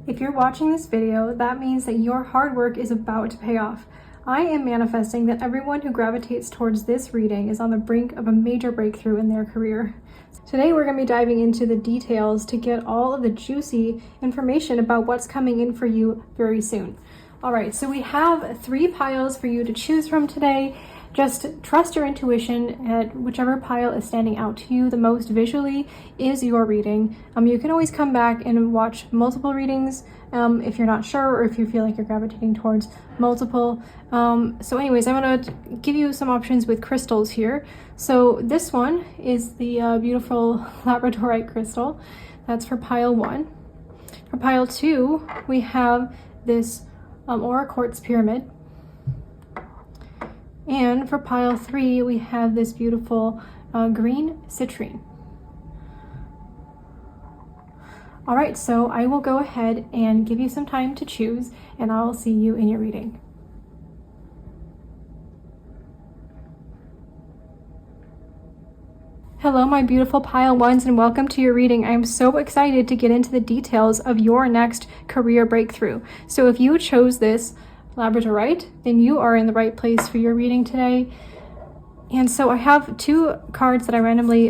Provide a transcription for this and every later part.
If you're watching this video, that means that your hard work is about to pay off. I am manifesting that everyone who gravitates towards this reading is on the brink of a major breakthrough in their career. Today we're going to be diving into the details to get all of the juicy information about what's coming in for you very soon. All right, so we have 3 piles for you to choose from today. Just trust your intuition at whichever pile is standing out to you the most visually is your reading. You can always come back and watch multiple readings if you're not sure or if you feel like you're gravitating towards multiple. So anyways, I'm going to give you some options with crystals here. So this one is the beautiful labradorite crystal. That's for pile 1. For pile 2, we have this aura quartz pyramid. And for pile 3, we have this beautiful green citrine. All right, so I will go ahead and give you some time to choose, and I'll see you in your reading. Hello, my beautiful pile 1s, and welcome to your reading. I'm so excited to get into the details of your next career breakthrough. So if you chose this labradorite, then you are in the right place for your reading today. And so I have 2 cards that I randomly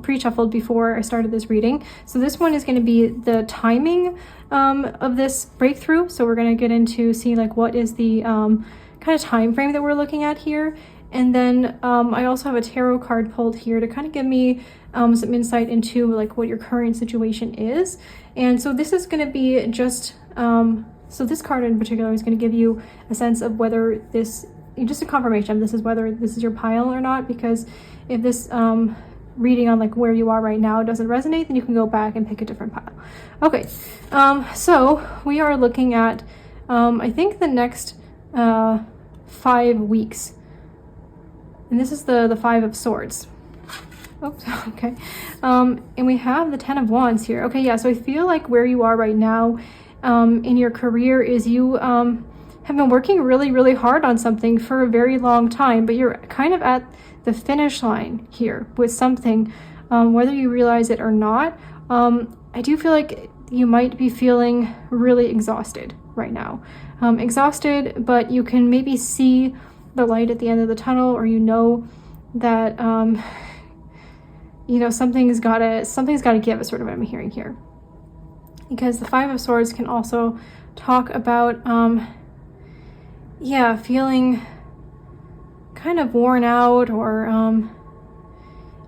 pre-shuffled before I started this reading. So this one is going to be the timing of this breakthrough. So we're going to get into seeing like what is the kind of time frame that we're looking at here. And then I also have a tarot card pulled here to kind of give me some insight into like what your current situation is. And so this is going to be just so this card in particular is going to give you a sense of whether this, just a confirmation, this is whether this is your pile or not, because if this reading on like where you are right now doesn't resonate, then you can go back and pick a different pile. Okay, so we are looking at, I think the next 5 weeks. And this is the 5 of Swords. Oops, okay. And we have the 10 of Wands here. Okay, yeah, so I feel like where you are right now in your career is you have been working really, really hard on something for a very long time, but you're kind of at the finish line here with something, whether you realize it or not. I do feel like you might be feeling really exhausted right now. Exhausted, but you can maybe see the light at the end of the tunnel, or you know that you know something's gotta give, is sort of what I'm hearing here. Because the 5 of Swords can also talk about feeling kind of worn out or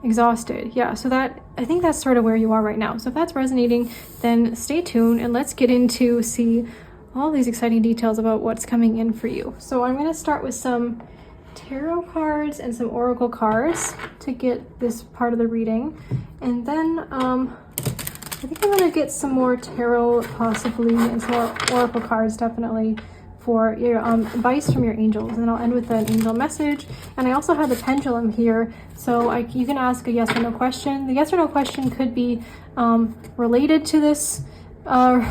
exhausted. Yeah, so that, I think that's sort of where you are right now. So if that's resonating, then stay tuned and let's get into see all these exciting details about what's coming in for you. So I'm going to start with some tarot cards and some oracle cards to get this part of the reading. And then I think I'm going to get some more tarot possibly and some more oracle cards definitely for your advice from your angels. And then I'll end with an angel message. And I also have the pendulum here, so you can ask a yes or no question. The yes or no question could be related to this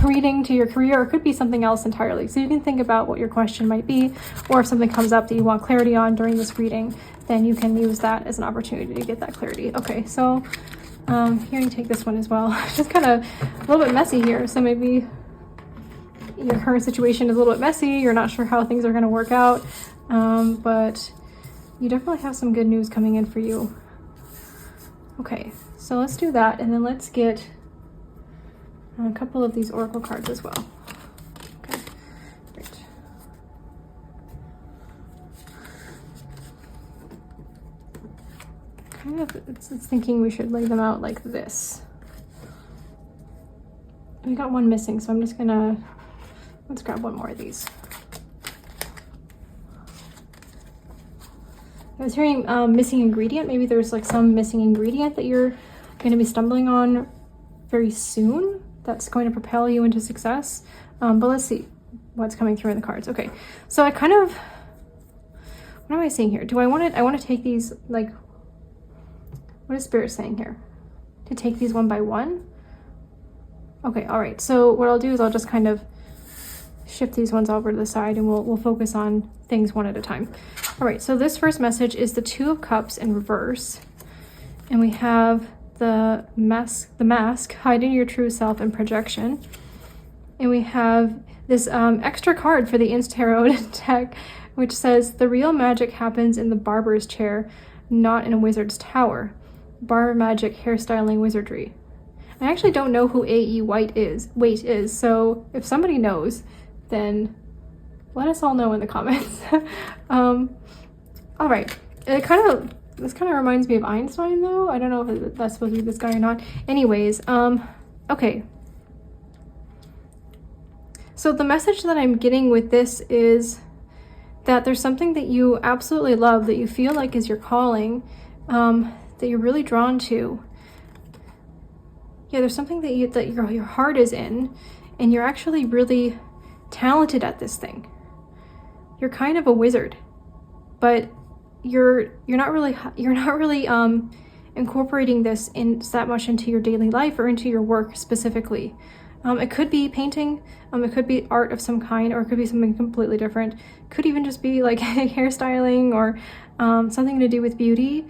reading, to your career, or it could be something else entirely. So you can think about what your question might be, or if something comes up that you want clarity on during this reading, then you can use that as an opportunity to get that clarity. Okay, so here you take this one as well. It's just kind of a little bit messy here, so maybe your current situation is a little bit messy, you're not sure how things are going to work out, but you definitely have some good news coming in for you. Okay, so let's do that, and then let's get a couple of these oracle cards as well. Okay, great. Kind of, it's thinking we should lay them out like this. We got one missing, so I'm just gonna, let's grab one more of these. I was hearing missing ingredient. Maybe there's like some missing ingredient that you're going to be stumbling on very soon that's going to propel you into success. But let's see what's coming through in the cards. Okay, so I kind of, what am I saying here? I want to take these, like, what is Spirit saying here? To take these one by one? Okay, all right. So what I'll do is I'll just kind of shift these ones over to the side and we'll focus on things one at a time. All right, so this first message is the 2 of Cups in reverse. And we have the mask, hiding your true self and projection. And we have this extra card for the Tarot deck, which says, the real magic happens in the barber's chair, not in a wizard's tower. Barber magic, hairstyling, wizardry. I actually don't know who A.E. Waite is, so if somebody knows, then let us all know in the comments. All right, this kind of reminds me of Einstein, though. I don't know if that's supposed to be this guy or not. Anyways, okay. So the message that I'm getting with this is that there's something that you absolutely love, that you feel like is your calling, that you're really drawn to. Yeah, there's something that your heart is in, and you're actually really talented at this thing. You're kind of a wizard, but you're not really incorporating this in that much into your daily life or into your work specifically. It could be painting, it could be art of some kind, or it could be something completely different. It could even just be like hairstyling, or something to do with beauty,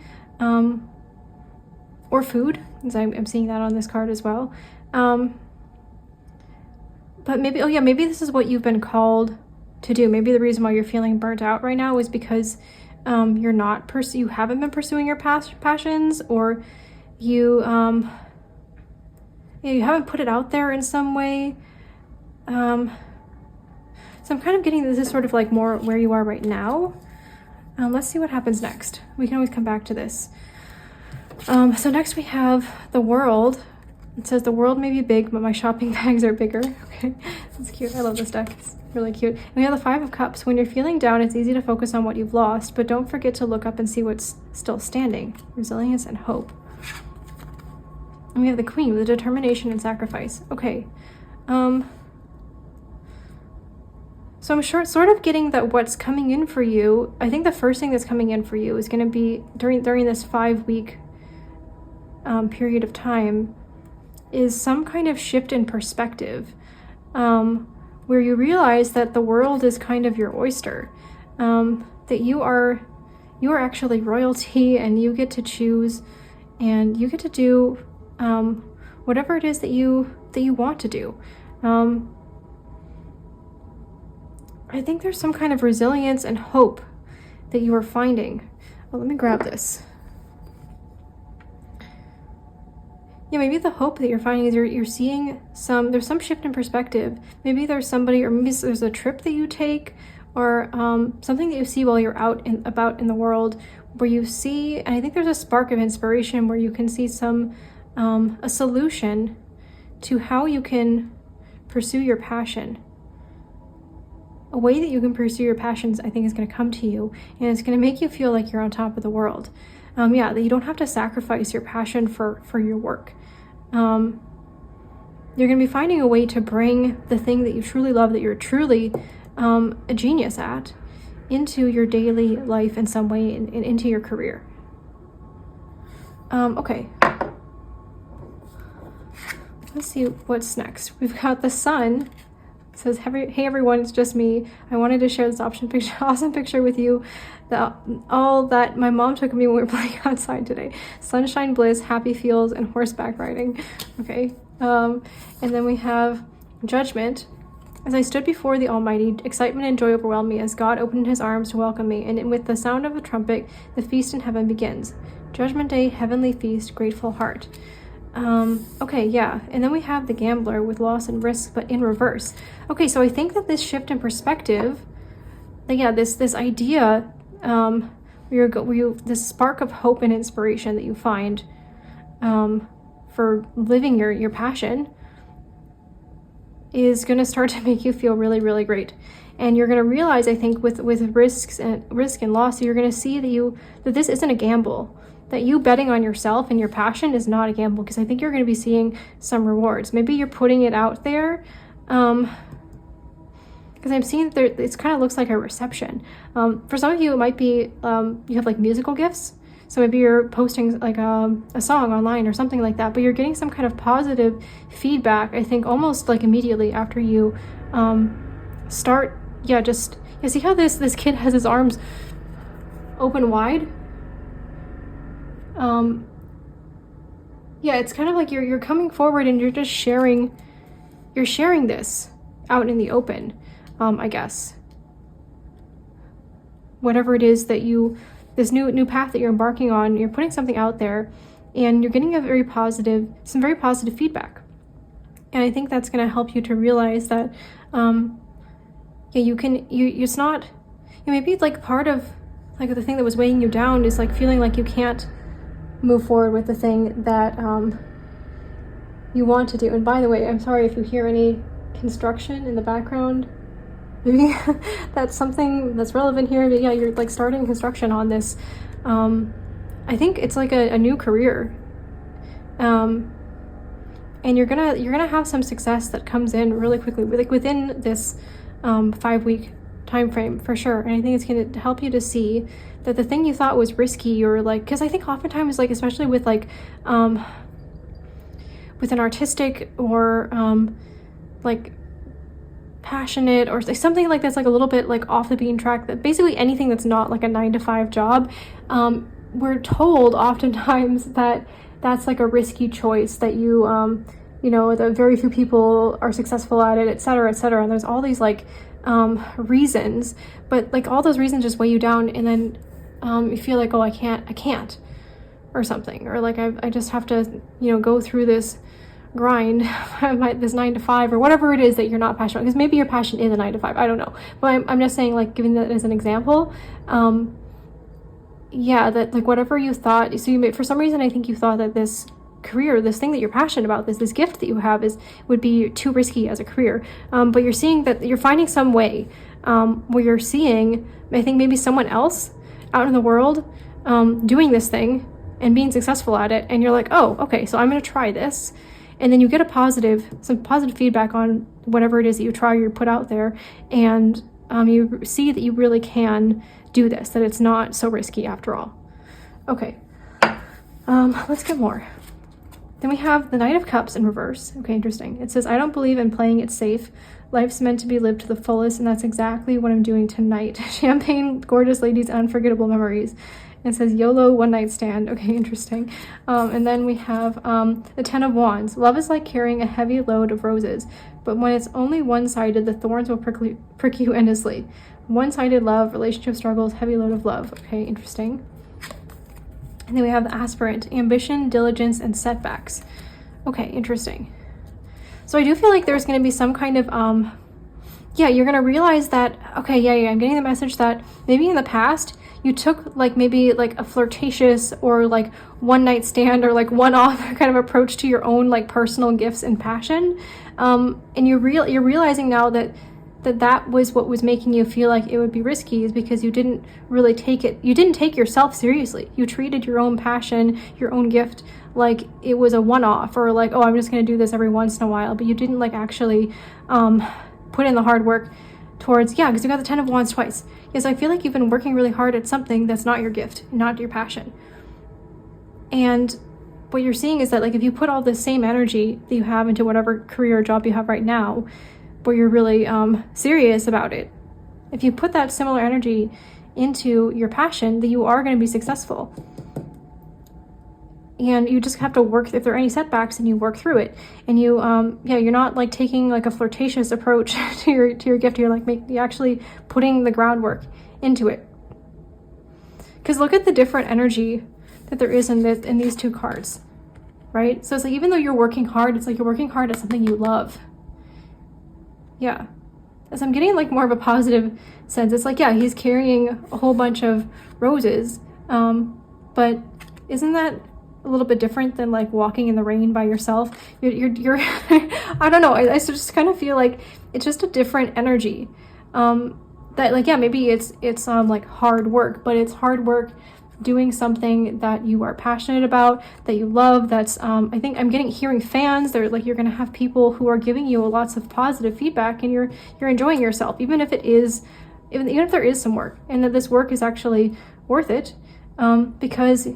or food, as I'm seeing that on this card as well. But maybe, oh yeah, maybe this is what you've been called to do. Maybe the reason why you're feeling burnt out right now is because you haven't been pursuing your passions, or you haven't put it out there in some way. So I'm kind of getting this is sort of like more where you are right now. Let's see what happens next. We can always come back to this. So next we have the World. It says, the world may be big, but my shopping bags are bigger. Okay, that's cute. I love this deck. It's really cute. And we have the Five of Cups. When you're feeling down, it's easy to focus on what you've lost, but don't forget to look up and see what's still standing. Resilience and hope. And we have the Queen with determination and sacrifice. Okay. So I'm sort of getting that what's coming in for you, I think the first thing that's coming in for you is going to be during this 5-week period of time, is some kind of shift in perspective, where you realize that the world is kind of your oyster, that you are actually royalty, and you get to choose, and you get to do whatever it is that you want to do. I think there's some kind of resilience and hope that you are finding. Well, let me grab this. Yeah, maybe the hope that you're finding is you're seeing there's some shift in perspective. Maybe there's somebody, or maybe there's a trip that you take, or something that you see while you're out and about in the world, where you see, and I think there's a spark of inspiration where you can see a solution to how you can pursue your passion. A way that you can pursue your passions, I think, is going to come to you, and it's going to make you feel like you're on top of the world. Yeah, that you don't have to sacrifice your passion for your work. You're going to be finding a way to bring the thing that you truly love, that you're truly a genius at, into your daily life in some way, and into your career. Okay. Let's see what's next. We've got the Sun. It says, hey everyone, it's just me. I wanted to share this awesome picture with you. All that my mom took of me when we were playing outside today. Sunshine, bliss, happy feels, and horseback riding. Okay. And then we have Judgment. As I stood before the Almighty, excitement and joy overwhelmed me as God opened his arms to welcome me, and with the sound of a trumpet, the feast in heaven begins. Judgment Day, heavenly feast, grateful heart. Okay, yeah. And then we have the Gambler with loss and risk, but in reverse. Okay, so I think that this shift in perspective, yeah, this idea, this spark of hope and inspiration that you find for living your passion is going to start to make you feel really, really great. And you're going to realize, I think, with risk and loss, you're going to see that this isn't a gamble. That you betting on yourself and your passion is not a gamble, because I think you're going to be seeing some rewards. Maybe you're putting it out there, because I'm seeing that it kind of looks like a reception. For some of you, it might be you have like musical gifts, so maybe you're posting like a song online or something like that, but you're getting some kind of positive feedback, I think, almost like immediately after you start. Yeah, see how this kid has his arms open wide? Yeah, it's kind of like you're coming forward and you're just sharing this. out in the open, I guess. Whatever it is that this new path that you're embarking on, you're putting something out there, and you're getting some very positive feedback. And I think that's going to help you to realize that, it's not, maybe like part of like the thing that was weighing you down is like feeling like you can't move forward with the thing that you want to do. And by the way, I'm sorry if you hear any construction in the background. Maybe that's something that's relevant here. But yeah, you're like starting construction on this. I think it's like a new career. And you're gonna have some success that comes in really quickly, like within this 5-week time frame for sure. And I think it's gonna help you to see that the thing you thought was risky, or like, because I think oftentimes, like especially with like with an artistic or like passionate or something like that's like a little bit like off the beaten track, that basically anything that's not like a 9-to-5 job, we're told oftentimes that that's like a risky choice, that that very few people are successful at it, et cetera, et cetera. And there's all these like reasons, but like all those reasons just weigh you down, and then you feel like, oh, I can't or something, or like I just have to go through this grind, this 9-to-5 or whatever it is that you're not passionate, because maybe your passion is a 9-to-5, I don't know, but I'm just saying, like, giving that as an example. That like whatever you thought, so for some reason I think you thought that this career, this thing that you're passionate about, this gift that you have would be too risky as a career, but you're seeing that you're finding some way where you're seeing, I think, maybe someone else out in the world doing this thing and being successful at it, and you're like, oh, okay, so I'm going to try this. And then you get some positive feedback on whatever it is that you try or you put out there, and you see that you really can do this, that it's not so risky after all. Okay, let's get more. Then we have the Knight of Cups in reverse. Okay, interesting. It says, I don't believe in playing it safe. Life's meant to be lived to the fullest, and that's exactly what I'm doing tonight. Champagne, gorgeous ladies, unforgettable memories. It says YOLO, one night stand. Okay, interesting. And then we have the Ten of Wands. Love is like carrying a heavy load of roses, but when it's only one-sided, the thorns will prick you endlessly. One-sided love, relationship struggles, heavy load of love. Okay, interesting. And then we have the Aspirant. Ambition, diligence, and setbacks. Okay, interesting. So I do feel like there's going to be some kind of you're going to realize that, okay, I'm getting the message that maybe in the past you took like maybe like a flirtatious or like one night stand or like one-off kind of approach to your own like personal gifts and passion, and you're realizing now that was what was making you feel like it would be risky, is because you didn't really you didn't take yourself seriously. You treated your own passion, your own gift, like it was a one-off, or like, oh, I'm just going to do this every once in a while, but you didn't like actually put in the hard work towards, because you got the Ten of Wands twice. Yes, I feel like you've been working really hard at something that's not your gift, not your passion. And what you're seeing is that, like, if you put all the same energy that you have into whatever career or job you have right now, where you're really serious about it, if you put that similar energy into your passion, that you are going to be successful. And you just have to work, if there are any setbacks, and you work through it. And you, you're not like taking like a flirtatious approach to your gift. You're like you're actually putting the groundwork into it. Because look at the different energy that there is in these two cards, right? So it's like, even though you're working hard, it's like you're working hard at something you love. Yeah. As I'm getting like more of a positive sense, it's like, he's carrying a whole bunch of roses, but isn't that a little bit different than like walking in the rain by yourself? You're I don't know, I just kind of feel like it's just a different energy, that like, maybe it's like hard work, but it's hard work doing something that you are passionate about, that you love. That's I think I'm hearing fans. They're like, you're gonna have people who are giving you lots of positive feedback, and you're enjoying yourself, even if there is some work, and that this work is actually worth it, because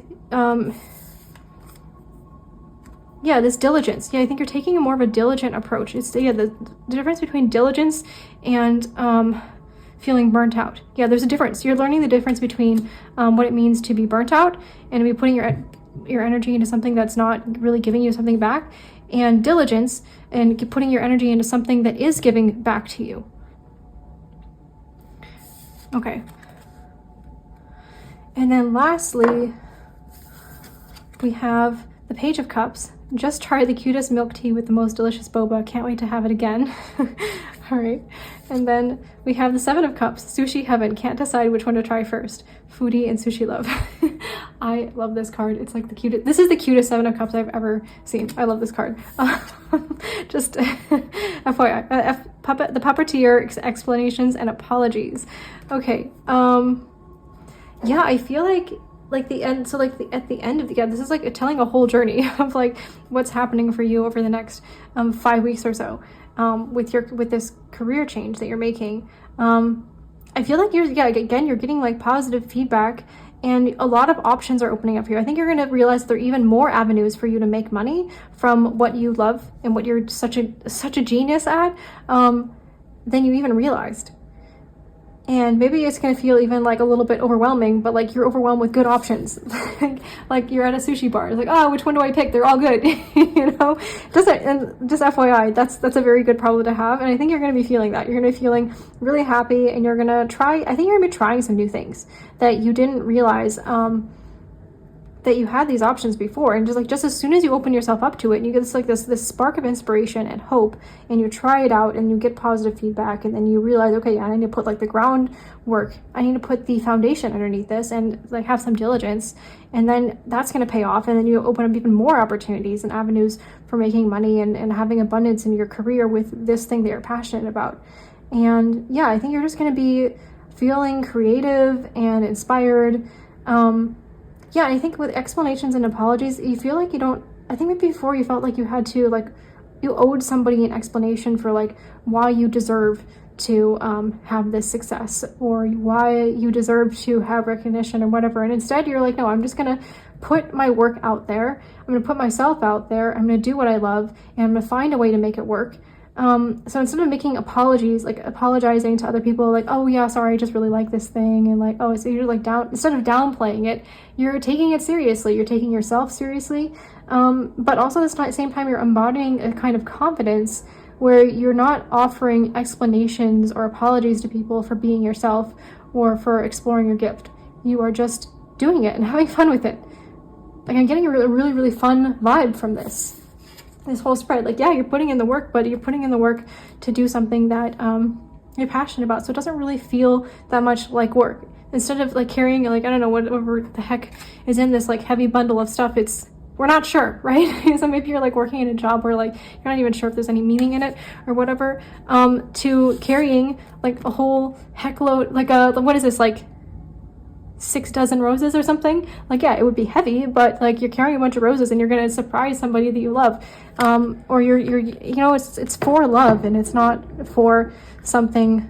this diligence. I think you're taking a more of a diligent approach. It's the difference between diligence and feeling burnt out. There's a difference. You're learning the difference between what it means to be burnt out and to be putting your energy into something that's not really giving you something back, and diligence and putting your energy into something that is giving back to you. Okay. And then lastly, we have the Page of Cups. Just tried the cutest milk tea with the most delicious boba. Can't wait to have it again. All right. And then we have the Seven of Cups, Sushi Heaven. Can't decide which one to try first. Foodie and sushi love. I love this card. It's like the cutest. This is the cutest Seven of Cups I've ever seen. I love this card. Just FYI. The puppeteer explanations and apologies. Okay. Yeah, I feel like the end, so like at the end of the, this is like telling a whole journey of like what's happening for you over the next 5 weeks or so with this career change that you're making. I feel like you're getting like positive feedback, and a lot of options are opening up here. I think you're going to realize there are even more avenues for you to make money from what you love and what you're such a genius at than you even realized. And maybe it's going to feel even like a little bit overwhelming, but like you're overwhelmed with good options. Like you're at a sushi bar. It's like, oh, which one do I pick? They're all good. You know, and just FYI, that's a very good problem to have. And I think you're going to be feeling that. You're going to be feeling really happy, and you're going to try, I think you're going to be trying some new things that you didn't realize that you had these options before. And just as soon as you open yourself up to it, and you get this spark of inspiration and hope, and you try it out and you get positive feedback, and then you realize, okay, I need to put like the groundwork, I need to put the foundation underneath this and like have some diligence, and then that's going to pay off. And then you open up even more opportunities and avenues for making money and having abundance in your career with this thing that you're passionate about. And yeah, I think you're just going to be feeling creative and inspired. Yeah, I think with explanations and apologies, you feel like you don't, I think maybe before you felt like you had to, like, you owed somebody an explanation for, like, why you deserve to have this success, or why you deserve to have recognition or whatever. And instead you're like, no, I'm just going to put my work out there. I'm going to put myself out there. I'm going to do what I love, and I'm going to find a way to make it work. So instead of making apologies, like apologizing to other people, like, oh yeah, sorry, I just really like this thing, and like, oh, so you're like instead of downplaying it, you're taking it seriously. You're taking yourself seriously, but also at the same time, you're embodying a kind of confidence where you're not offering explanations or apologies to people for being yourself or for exploring your gift. You are just doing it and having fun with it. Like, I'm getting a really, really fun vibe from this whole spread. Like, yeah, you're putting in the work, but you're putting in the work to do something that you're passionate about, so it doesn't really feel that much like work. Instead of like carrying, like, I don't know, whatever the heck is in this like heavy bundle of stuff, we're not sure, right? So maybe you're like working in a job where like you're not even sure if there's any meaning in it or whatever, to carrying like a whole heckload, like what is this, like 6 dozen roses or something? Like, yeah, it would be heavy, but like you're carrying a bunch of roses and you're going to surprise somebody that you love, or you're you know, it's for love, and it's not for something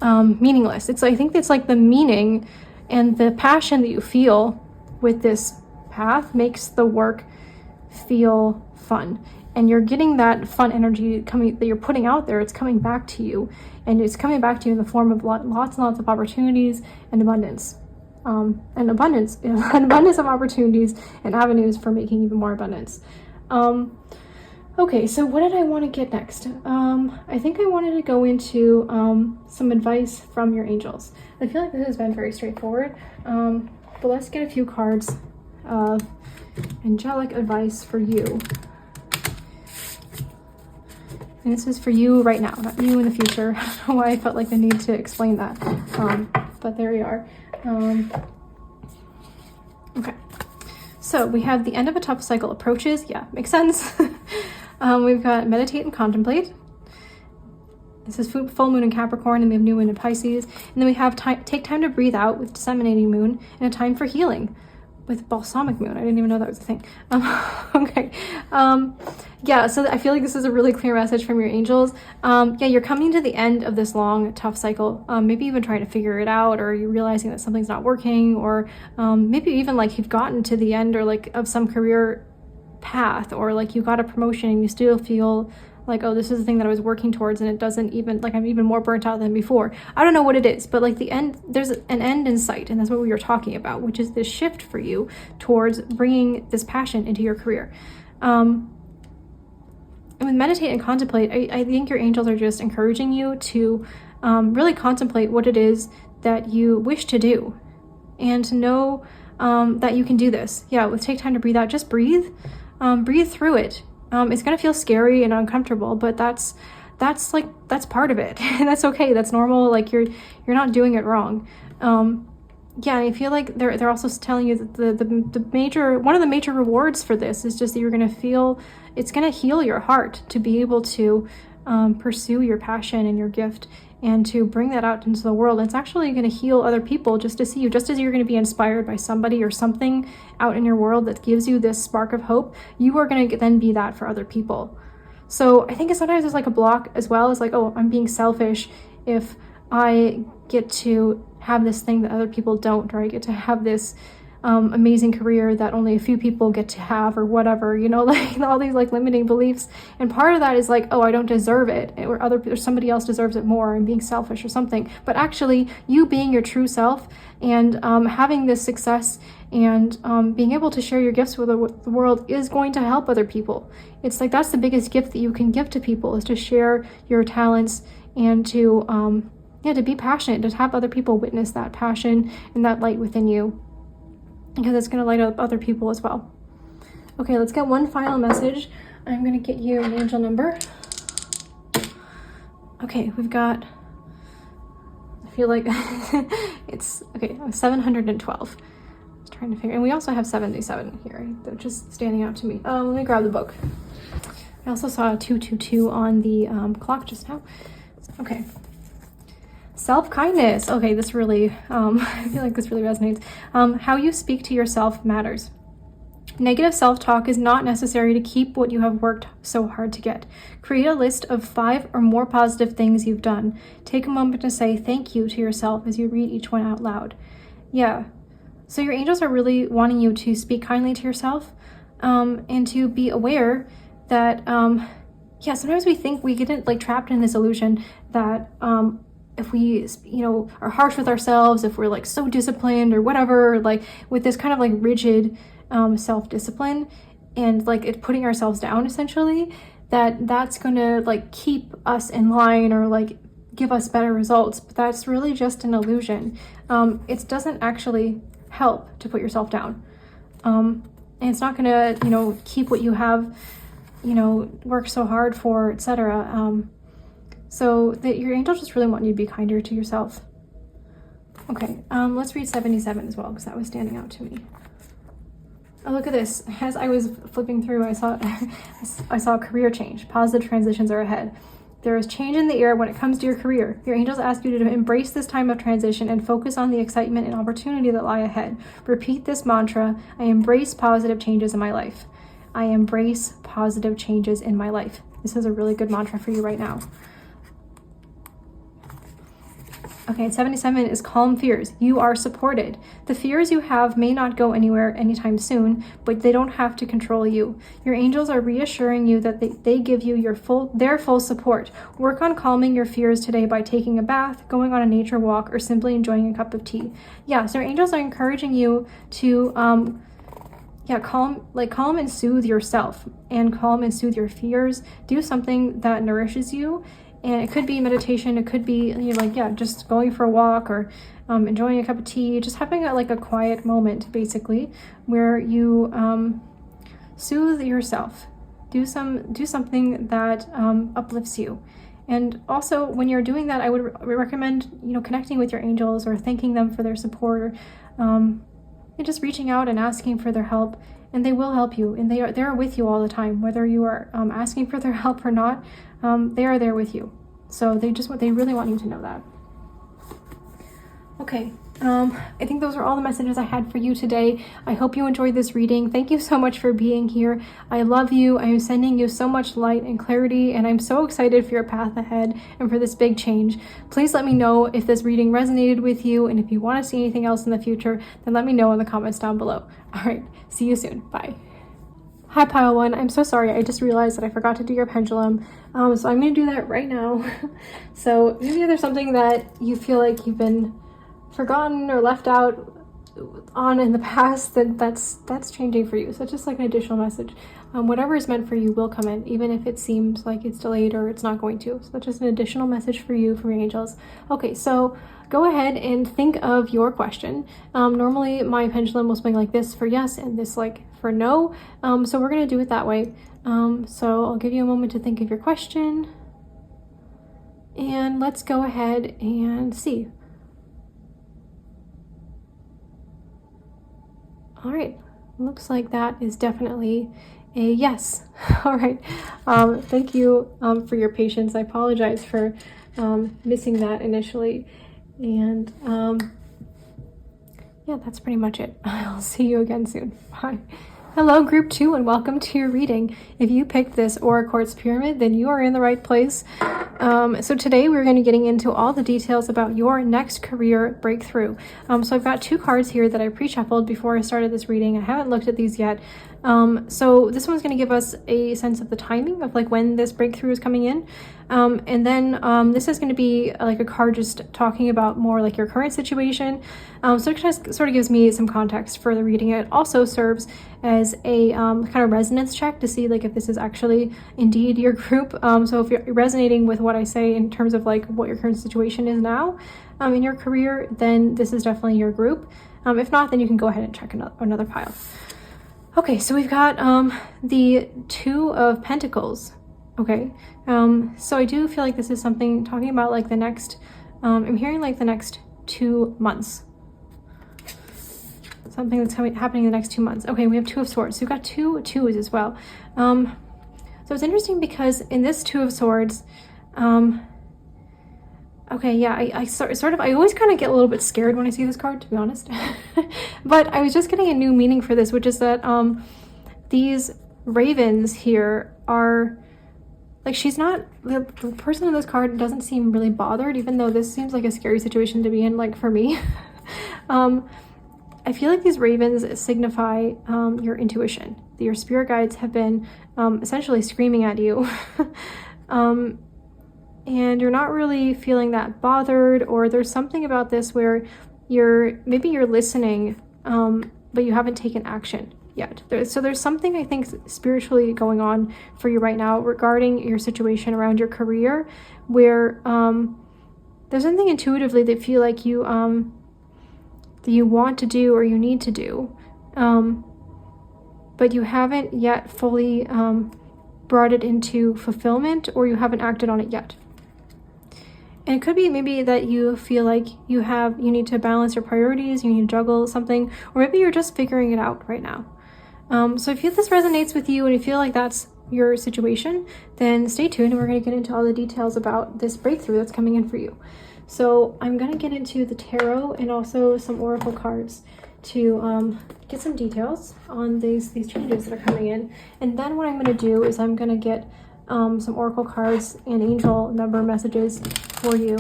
meaningless. I think it's like the meaning and the passion that you feel with this path makes the work feel fun, and you're getting that fun energy that you're putting out there. It's coming back to you, and it's coming back to you in the form of lots and lots of opportunities and abundance. An abundance of opportunities and avenues for making even more abundance. Okay, so what did I want to get next? I think I wanted to go into some advice from your angels. I feel like this has been very straightforward, but let's get a few cards of angelic advice for you. And this is for you right now, not you in the future. I don't know why I felt like the need to explain that, but there we are. Okay, so we have the end of a tough cycle approaches. Yeah, makes sense. We've got meditate and contemplate. This is full moon in Capricorn, and we have new moon in Pisces. And then we have take time to breathe out with disseminating moon, and a time for healing with balsamic moon. I didn't even know that was a thing. Okay. Yeah, so I feel like this is a really clear message from your angels. Yeah, you're coming to the end of this long, tough cycle. Maybe even trying to figure it out, or you're realizing that something's not working, or maybe even like you've gotten to the end, or like of some career path, or like you got a promotion and you still feel like, oh, this is the thing that I was working towards, and it doesn't even, like, I'm even more burnt out than before. I don't know what it is, but like the end, there's an end in sight, and that's what we were talking about, which is this shift for you towards bringing this passion into your career. with meditate and contemplate, I think your angels are just encouraging you to really contemplate what it is that you wish to do, and to know that you can do this. Yeah, let's take time to breathe out. Just breathe. Breathe through it. It's gonna feel scary and uncomfortable, but that's part of it. That's okay. That's normal. Like you're not doing it wrong. Yeah, I feel like they're also telling you that one of the major rewards for this is just that you're gonna feel, it's gonna heal your heart to be able to pursue your passion and your gift, and to bring that out into the world. It's actually going to heal other people just to see you, just as you're going to be inspired by somebody or something out in your world that gives you this spark of hope. You are going to then be that for other people. So I think sometimes there's like a block as well as like, oh, I'm being selfish if I get to have this thing that other people don't, or I get to have this amazing career that only a few people get to have, or whatever, you know, like all these like limiting beliefs. And part of that is like, oh, I don't deserve it, or somebody else deserves it more, and being selfish or something. But actually, you being your true self and having this success and being able to share your gifts with the world is going to help other people. It's like that's the biggest gift that you can give to people, is to share your talents and to to be passionate, to have other people witness that passion and that light within you, because it's going to light up other people as well. Okay, let's get one final message. I'm going to get you an angel number. Okay, we've got, I feel like it's, okay, 712. I was trying to figure, and we also have 77 here. They're just standing out to me. Let me grab the book. I also saw a 222 on the clock just now. Okay. Self-kindness. Okay, this really, I feel like this really resonates. How you speak to yourself matters. Negative self-talk is not necessary to keep what you have worked so hard to get. Create a list of 5 or more positive things you've done. Take a moment to say thank you to yourself as you read each one out loud. Yeah. So your angels are really wanting you to speak kindly to yourself, and to be aware that, sometimes we think we get like trapped in this illusion that, if we, are harsh with ourselves, if we're like so disciplined or whatever, like with this kind of like rigid self-discipline and like it putting ourselves down essentially, that's gonna like keep us in line or like give us better results. But that's really just an illusion. It doesn't actually help to put yourself down. And it's not gonna, keep what you have, worked so hard for, etc. So that your angels just really want you to be kinder to yourself. Okay, let's read 77 as well, because that was standing out to me. Oh, look at this. As I was flipping through, I saw career change. Positive transitions are ahead. There is change in the air when it comes to your career. Your angels ask you to embrace this time of transition and focus on the excitement and opportunity that lie ahead. Repeat this mantra: I embrace positive changes in my life. I embrace positive changes in my life. This is a really good mantra for you right now. Okay, 77 is calm fears. You are supported. The fears you have may not go anywhere anytime soon, but they don't have to control you. Your angels are reassuring you that they give you their full support. Work on calming your fears today by taking a bath, going on a nature walk, or simply enjoying a cup of tea. Yeah, so your angels are encouraging you to calm and soothe yourself, and calm and soothe your fears. Do something that nourishes you. And it could be meditation, it could be just going for a walk, or enjoying a cup of tea, just having a quiet moment basically, where you soothe yourself. Do something that uplifts you. And also when you're doing that, I would recommend connecting with your angels or thanking them for their support, or just reaching out and asking for their help. And they will help you, and they are with you all the time, whether you are asking for their help or not. They are there with you. So they really want you to know that. Okay, I think those are all the messages I had for you today. I hope you enjoyed this reading. Thank you so much for being here. I love you. I am sending you so much light and clarity, and I'm so excited for your path ahead and for this big change. Please let me know if this reading resonated with you, and if you want to see anything else in the future, then let me know in the comments down below. All right, see you soon. Bye. Hi Pile 1, I'm so sorry, I just realized that I forgot to do your pendulum, so I'm going to do that right now. So maybe there's something that you feel like you've been forgotten or left out, on in the past, that's changing for you. So it's just like an additional message. Whatever is meant for you will come in, even if it seems like it's delayed or it's not going to. So that's just an additional message for you from your angels. Okay, so go ahead and think of your question. Normally my pendulum will swing like this for yes and this like for no. So we're gonna do it that way. So I'll give you a moment to think of your question. And let's go ahead and see. All right, looks like that is definitely a yes. All right, thank you for your patience. I apologize for missing that initially. And yeah, that's pretty much it. I'll see you again soon. Bye. Hello, group 2, and welcome to your reading. If you picked this Aura Quartz Pyramid, then you are in the right place. So today we're going to be getting into all the details about your next career breakthrough. So I've got 2 cards here that I pre-shuffled before I started this reading. I haven't looked at these yet. So this one's going to give us a sense of the timing of like when this breakthrough is coming in. And then this is going to be like a card just talking about more like your current situation. So it just sort of gives me some context for the reading. It also serves as a kind of resonance check to see like if this is actually indeed your group. So if you're resonating with what I say in terms of like what your current situation is now in your career, then this is definitely your group. If not, then you can go ahead and check another pile. Okay, so we've got the 2 of Pentacles. Okay, so I do feel like this is something talking about like the next, I'm hearing like the next 2 months. Something that's happening in the next 2 months. Okay, we have 2 of Swords. So we've got 2 twos as well. So it's interesting because in this 2 of Swords, okay, yeah, I always kind of get a little bit scared when I see this card, to be honest. But I was just getting a new meaning for this, which is that these ravens here are, like, she's not, the person in this card doesn't seem really bothered, even though this seems like a scary situation to be in, like, for me. I feel like these ravens signify your intuition. Your spirit guides have been essentially screaming at you. And you're not really feeling that bothered, or there's something about this where maybe you're listening, but you haven't taken action yet. So there's something I think spiritually going on for you right now regarding your situation around your career, where there's something intuitively that feel like you that you want to do or you need to do, but you haven't yet fully brought it into fulfillment, or you haven't acted on it yet. And it could be maybe that you feel like you need to balance your priorities, you need to juggle something, or maybe you're just figuring it out right now. So if this resonates with you and you feel like that's your situation, then stay tuned and we're going to get into all the details about this breakthrough that's coming in for you. So I'm going to get into the tarot and also some oracle cards to get some details on these changes that are coming in. And then what I'm going to do is I'm going to get some oracle cards and angel number messages for you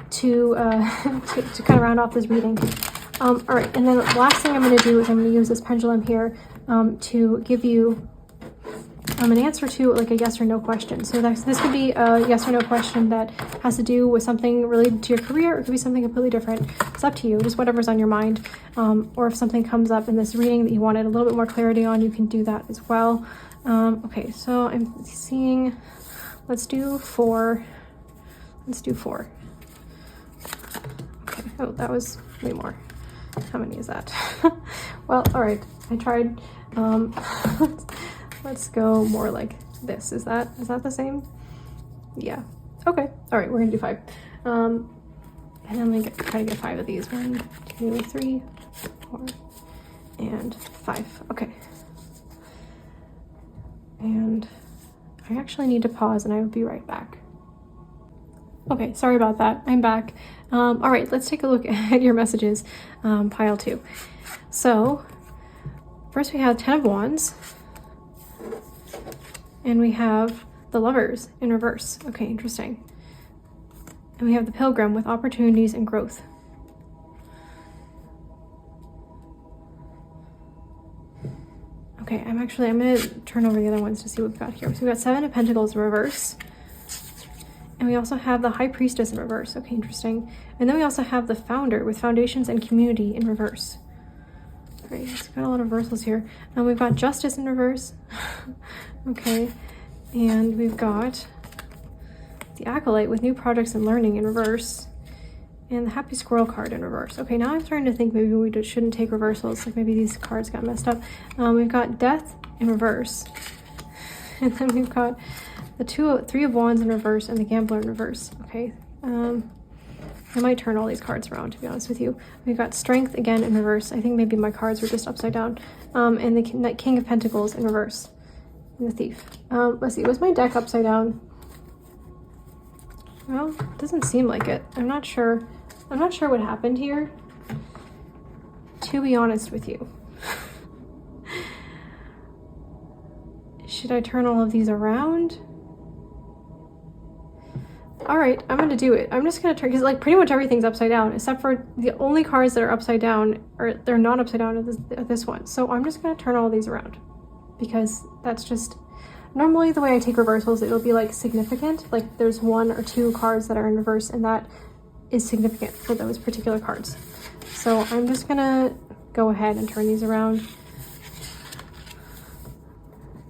to kind of round off this reading. All right, and then the last thing I'm going to do is I'm going to use this pendulum here to give you an answer to like a yes or no question. So this could be a yes or no question that has to do with something related to your career, or it could be something completely different. It's up to you, just whatever's on your mind. Or if something comes up in this reading that you wanted a little bit more clarity on, you can do that as well. Okay, so I'm seeing, let's do 4. Let's do 4. Okay, oh, that was way more. How many is that? Well, all right, I tried. Let's go more like this. Is that the same? Yeah. Okay. All right, we're gonna do 5. And then we try to get 5 of these. 1, 2, 3, 4, and 5. Okay. And I actually need to pause, and I will be right back. Okay, sorry about that. I'm back. All right, let's take a look at your messages, pile 2. So first we have 10 of Wands. And we have the Lovers in reverse. Okay, interesting. And we have the Pilgrim with opportunities and growth. Okay, I'm gonna turn over the other ones to see what we've got here. So we've got 7 of Pentacles in reverse. And we also have the High Priestess in reverse. Okay, interesting. And then we also have the Founder with Foundations and Community in reverse. Great, it's got a lot of reversals here. And we've got Justice in reverse. Okay, and we've got the Acolyte with New Projects and Learning in reverse. And the Happy Squirrel card in reverse. Okay, now I'm starting to think maybe we shouldn't take reversals. Like maybe these cards got messed up. We've got Death in reverse. And then we've got the Three of Wands in reverse and the Gambler in reverse. Okay, I might turn all these cards around, to be honest with you. We've got Strength again in reverse. I think maybe my cards were just upside down. And the King of Pentacles in reverse. And the Thief. Let's see, was my deck upside down? Well, it doesn't seem like it. I'm not sure what happened here, to be honest with you. Should I turn all of these around? All right, I'm gonna do it. I'm just gonna turn, because like pretty much everything's upside down except for the only cards that are upside down, or they're not upside down at this one. So I'm just gonna turn all these around, because that's just normally the way I take reversals. It'll be like significant, like there's 1 or 2 cards that are in reverse, and that is significant for those particular cards. So I'm just gonna go ahead and turn these around.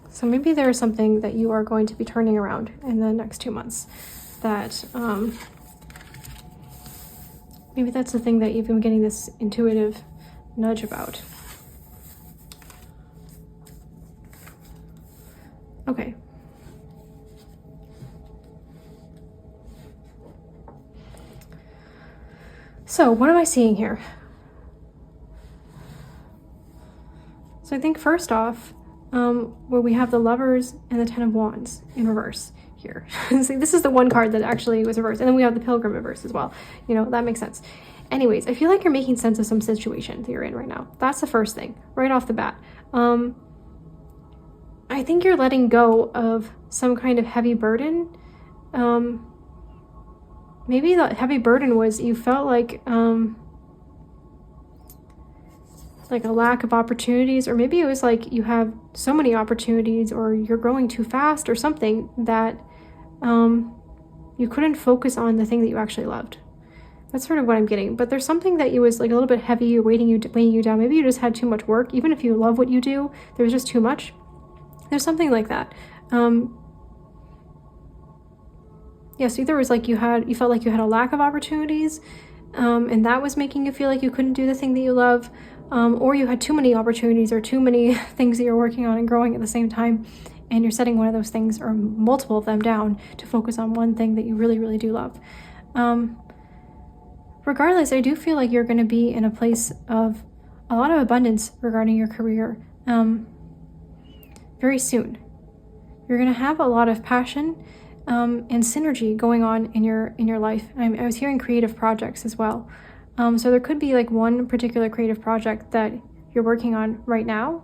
So maybe there's something that you are going to be turning around in the next 2 months that maybe that's the thing that you've been getting this intuitive nudge about. Okay. So what am I seeing here? So I think first off, where we have the Lovers and the Ten of Wands in reverse here. See, this is the one card that actually was reversed. And then we have the Pilgrim reverse as well. You know, that makes sense. Anyways, I feel like you're making sense of some situation that you're in right now. That's the first thing, right off the bat. I think you're letting go of some kind of heavy burden. Maybe the heavy burden was you felt like a lack of opportunities, or maybe it was like you have so many opportunities, or you're growing too fast or something that you couldn't focus on the thing that you actually loved. That's sort of what I'm getting. But there's something that you was like a little bit heavy, weighing you down. Maybe you just had too much work. Even if you love what you do, there was just too much. There's something like that. Yeah, so either it was like you felt like you had a lack of opportunities, and that was making you feel like you couldn't do the thing that you love, or you had too many opportunities or too many things that you're working on and growing at the same time, and you're setting one of those things or multiple of them down to focus on one thing that you really, really do love. Regardless, I do feel like you're going to be in a place of a lot of abundance regarding your career very soon. You're going to have a lot of passion and synergy going on in your life. I was hearing creative projects as well. So there could be like one particular creative project that you're working on right now.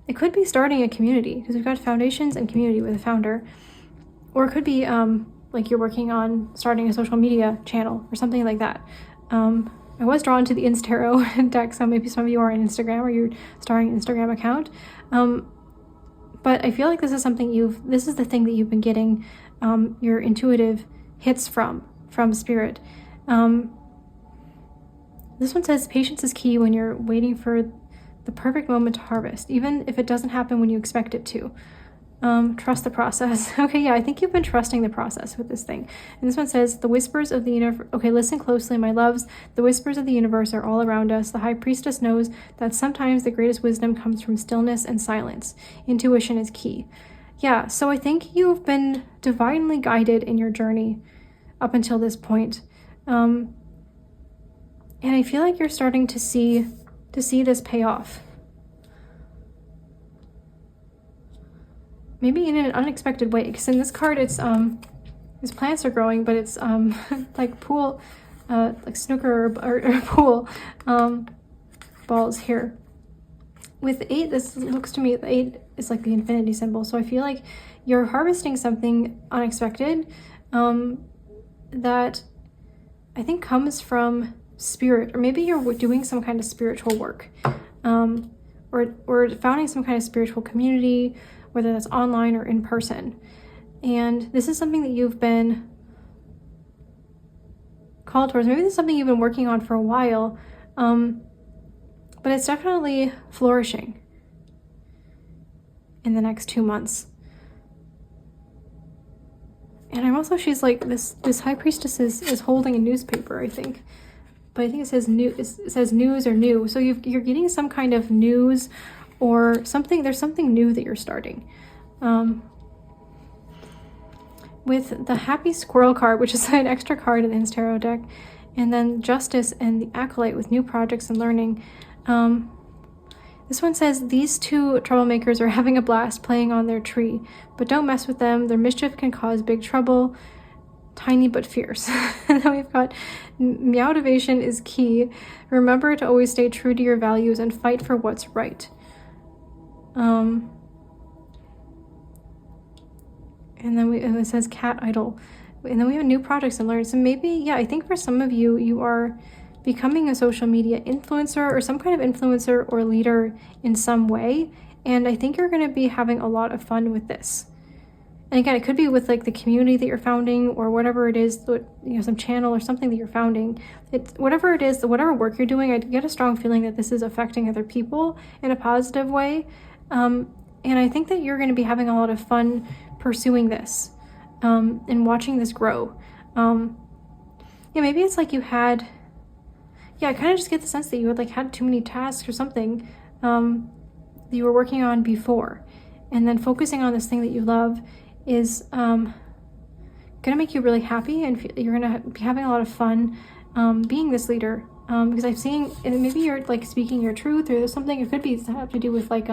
It could be starting a community, because we've got foundations and community with a founder. Or it could be like you're working on starting a social media channel or something like that. I was drawn to the Instaro deck, so maybe some of you are on Instagram or you're starting an Instagram account. But I feel like this is something this is the thing that you've been getting your intuitive hits from Spirit. This one says patience is key when you're waiting for the perfect moment to harvest, even if it doesn't happen when you expect it to. Trust the process. Okay, yeah, I think you've been trusting the process with this thing. And this one says, the whispers of the universe. Okay, listen closely, my loves. The whispers of the universe are all around us. The High Priestess knows that sometimes the greatest wisdom comes from stillness and silence. Intuition is key. Yeah, so I think you've been divinely guided in your journey up until this point. And I feel like you're starting to see this pay off. Maybe in an unexpected way, because in this card it's these plants are growing, but it's like pool, like snooker or pool balls here. With 8, this looks to me, the 8 is like the infinity symbol. So I feel like you're harvesting something unexpected that I think comes from spirit, or maybe you're doing some kind of spiritual work, or founding some kind of spiritual community, whether that's online or in person. And this is something that you've been called towards. Maybe this is something you've been working on for a while, but it's definitely flourishing in the next 2 months. And I'm also, she's like, this high priestess is holding a newspaper, I think. But I think it says news or new. So you're getting some kind of news or something. There's something new that you're starting. With the Happy Squirrel card, which is an extra card in the Ins Tarot deck, and then Justice and the Acolyte with new projects and learning. This one says, these two troublemakers are having a blast playing on their tree, but don't mess with them. Their mischief can cause big trouble. Tiny but fierce. And then we've got motivation is key. Remember to always stay true to your values and fight for what's right. And then it says cat idol. And then we have new projects and learn. So maybe, yeah, I think for some of you, you are becoming a social media influencer or some kind of influencer or leader in some way. And I think you're going to be having a lot of fun with this. And again, it could be with like the community that you're founding or whatever it is, some channel or something that you're founding. It's whatever it is, whatever work you're doing, I get a strong feeling that this is affecting other people in a positive way. And I think that you're going to be having a lot of fun pursuing this and watching this grow. Maybe it's like you had, I kind of just get the sense that you had too many tasks or something that you were working on before. And then focusing on this thing that you love is going to make you really happy, and you're going to be having a lot of fun being this leader. Because I've seen, and maybe you're like speaking your truth, or there's something, it could be have to do with like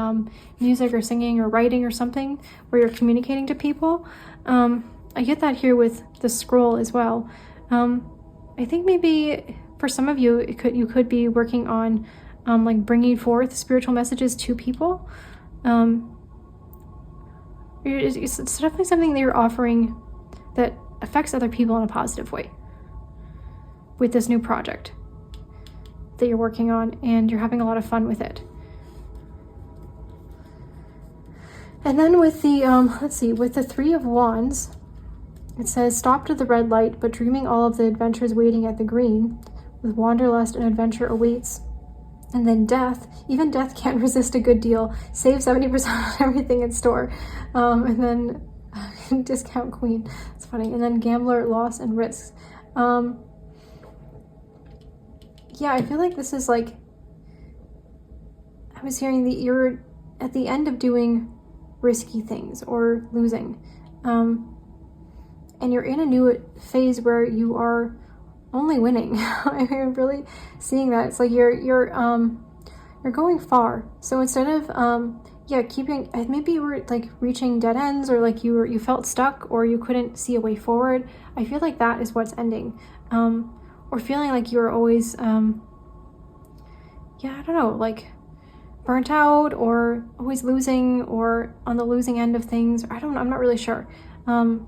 music or singing or writing or something where you're communicating to people. I get that here with the scroll as well. I think maybe for some of you, you could be working on like bringing forth spiritual messages to people. It's definitely something that you're offering that affects other people in a positive way with this new project that you're working on, and you're having a lot of fun with it. And then with the, with the Three of Wands, it says, stopped at the red light, but dreaming all of the adventures waiting at the green. With wanderlust and adventure awaits. And then death, even death can't resist a good deal. Save 70% of everything in store. And then discount queen. It's funny. And then gambler, loss, and risks. I feel like this is like, I was hearing that you're at the end of doing risky things or losing. And you're in a new phase where you are only winning. I'm really seeing that. It's like you're going far. So instead of keeping, maybe you were like reaching dead ends, or like you felt stuck, or you couldn't see a way forward. I feel like that is what's ending. Or feeling like you're always like burnt out, or always losing, or on the losing end of things. I'm not really sure. But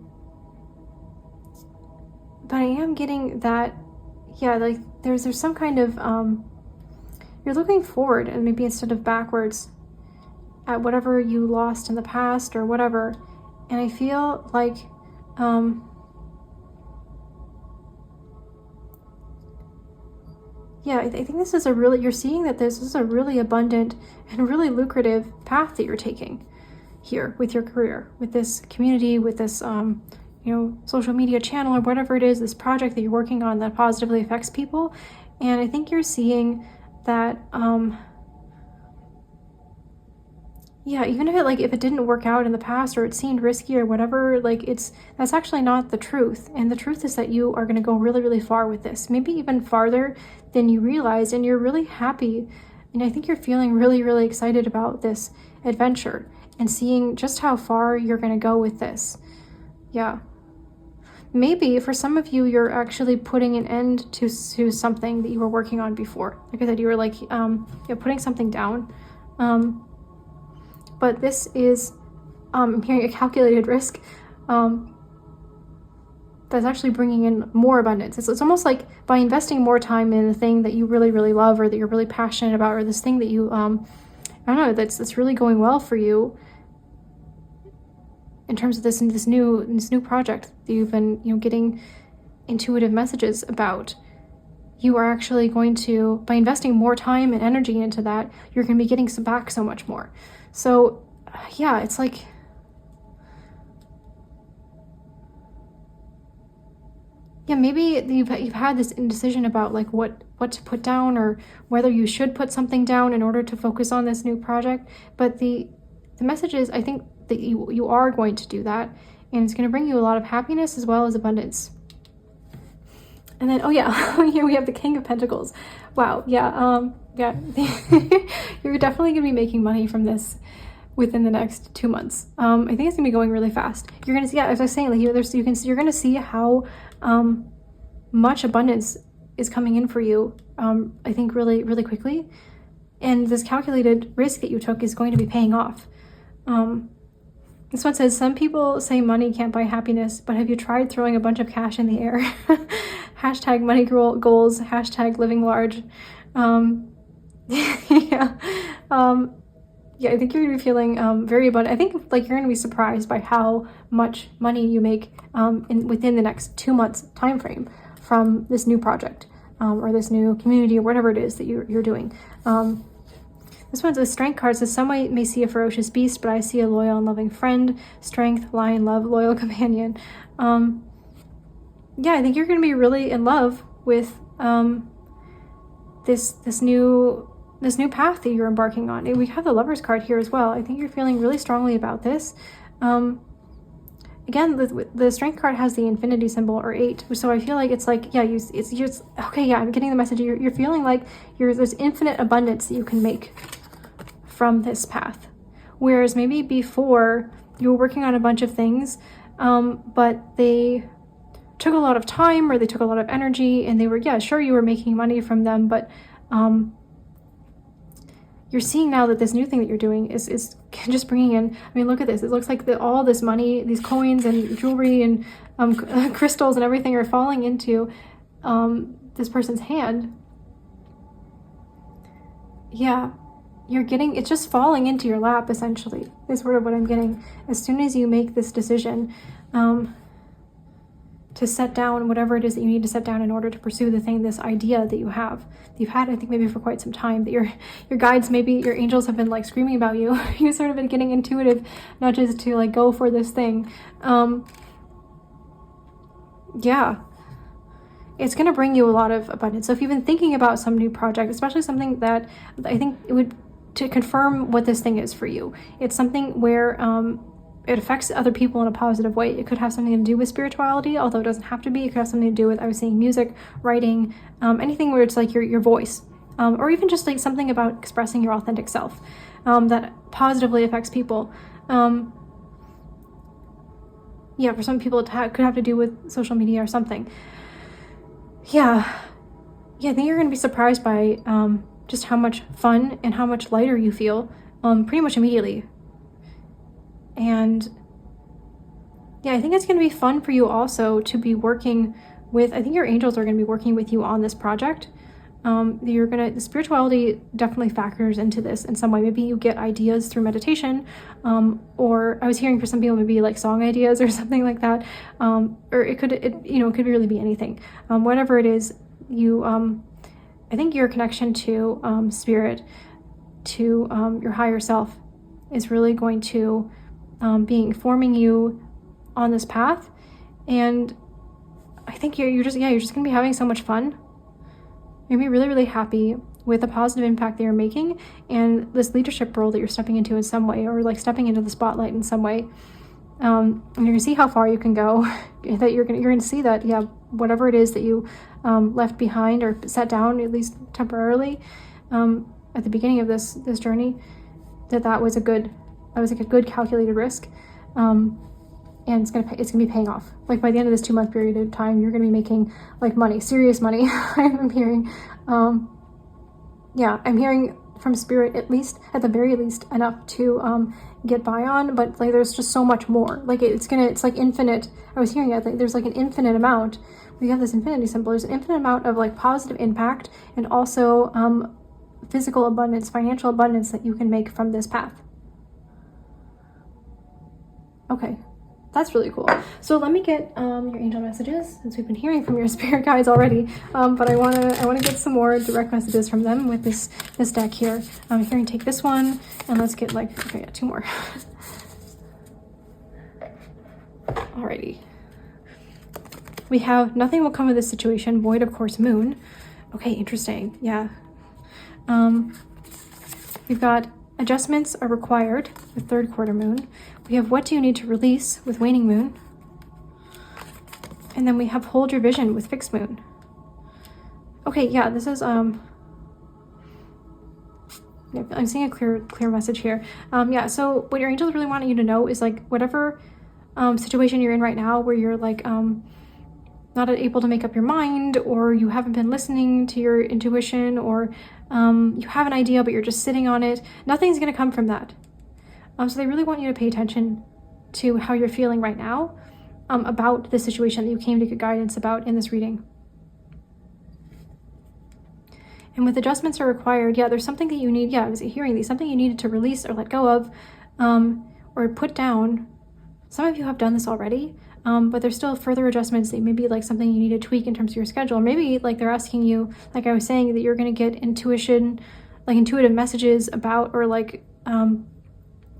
I am getting that, like there's some kind of, you're looking forward, and maybe instead of backwards at whatever you lost in the past or whatever. And I feel like, I think this is you're seeing that this is a really abundant and really lucrative path that you're taking here with your career, with this community, with this, social media channel, or whatever it is, this project that you're working on that positively affects people. And I think you're seeing that, even if it didn't work out in the past, or it seemed risky or whatever, that's actually not the truth. And the truth is that you are going to go really, really far with this, maybe even farther than you realized, and you're really happy. And I think you're feeling really, really excited about this adventure and seeing just how far you're going to go with this. Maybe for some of you, you're actually putting an end to something that you were working on before. Like I said, you were putting something down. But this is, I'm hearing a calculated risk that's actually bringing in more abundance. It's almost like by investing more time in the thing that you really, really love, or that you're really passionate about, or this thing that you, that's really going well for you. in terms of this new project that you've been, you know, getting intuitive messages about, you are actually going to, by investing more time and energy into that, you're going to be getting back so much more. So yeah, it's like, yeah, maybe you've had this indecision about like what to put down, or whether you should put something down in order to focus on this new project. But the message is, I think that you are going to do that, and it's going to bring you a lot of happiness as well as abundance. And then, oh yeah, here we have the King of Pentacles. Wow, yeah, yeah, you're definitely gonna be making money from this within the next 2 months. I think it's gonna be going really fast. You're gonna see, yeah, as I was saying, like you're gonna see how much abundance is coming in for you. I think really, really quickly, and this calculated risk that you took is going to be paying off. This one says, some people say money can't buy happiness, but have you tried throwing a bunch of cash in the air? Hashtag money goals, hashtag living large. Yeah. Yeah, I think you're gonna be feeling very abundant. I think like you're gonna be surprised by how much money you make within the next 2 months time frame from this new project, or this new community, or whatever it is that you're doing. This one's a strength card. Says, some may see a ferocious beast, but I see a loyal and loving friend. Strength, lion, love, loyal companion. Yeah, I think you're going to be really in love with this new path that you're embarking on. We have the Lovers card here as well. I think you're feeling really strongly about this. Again, the Strength card has the infinity symbol, or 8. So I feel like it's like, yeah, it's okay. Yeah, I'm getting the message. You're feeling like there's infinite abundance that you can make from this path. Whereas maybe before you were working on a bunch of things, but they took a lot of time, or they took a lot of energy, and they were, yeah, sure, you were making money from them, but you're seeing now that this new thing that you're doing is just bringing in, I mean, look at this. It looks like all this money, these coins and jewelry and crystals and everything are falling into this person's hand. Yeah, you're getting, it's just falling into your lap, essentially, is sort of what I'm getting. As soon as you make this decision to set down whatever it is that you need to set down in order to pursue the thing, this idea that you've had, I think maybe for quite some time, that your guides, maybe your angels have been like screaming about you. You've sort of been getting intuitive nudges to like go for this thing. Yeah, it's going to bring you a lot of abundance. So if you've been thinking about some new project, especially something that I think it would, to confirm what this thing is for you, it's something where it affects other people in a positive way. It could have something to do with spirituality, although it doesn't have to be. It could have something to do with, I was saying, music, writing, anything where it's like your voice, or even just like something about expressing your authentic self that positively affects people. Yeah, for some people it could have to do with social media or something. Yeah, I think you're going to be surprised by just how much fun and how much lighter you feel pretty much immediately. And yeah, I think it's going to be fun for you also to be working with, I think your angels are going to be working with you on this project. The spirituality definitely factors into this in some way. Maybe you get ideas through meditation, or I was hearing for some people maybe like song ideas or something like that. Or it could really be anything. Whatever it is, I think your connection to spirit, to your higher self, is really going to be informing you on this path. And I think you're just going to be having so much fun. You're going to be really, really happy with the positive impact that you're making, and this leadership role that you're stepping into in some way, or like stepping into the spotlight in some way. And you're going to see how far you can go. That you're going to see that, yeah, whatever it is that you left behind or set down, at least temporarily, at the beginning of this journey, that was a good calculated risk, and it's gonna be paying off. Like by the end of this 2-month period of time, you're gonna be making like money, serious money. I'm hearing, yeah, I'm hearing from spirit, at the very least, enough to get by on. But like, there's just so much more. Like it's like infinite. I was hearing it. Like there's like an infinite amount. We have this infinity symbol. There's an infinite amount of like positive impact, and also physical abundance, financial abundance that you can make from this path. Okay, That's really cool. So let me get your angel messages, since we've been hearing from your spirit guides already. But I wanna get some more direct messages from them with this deck here. Here, and take this one, and let's get like, okay, yeah, 2 more. Alrighty. We have nothing will come of this situation. Void, of course, moon. Okay, interesting. Yeah. We've got adjustments are required with 3rd quarter moon. We have what do you need to release with waning moon. And then we have hold your vision with fixed moon. Okay, yeah, this is yeah, I'm seeing a clear message here. Yeah, so what your angels really want you to know is like whatever situation you're in right now where you're like not able to make up your mind, or you haven't been listening to your intuition, or you have an idea but you're just sitting on it, nothing's going to come from that. So they really want you to pay attention to how you're feeling right now about the situation that you came to get guidance about in this reading. And with adjustments are required, yeah, there's something that you need, yeah, I was hearing these, something you needed to release or let go of, or put down. Some of you have done this already, but there's still further adjustments that may be like something you need to tweak in terms of your schedule. Or maybe like they're asking you, like I was saying, that you're going to get intuition, like intuitive messages about, or like,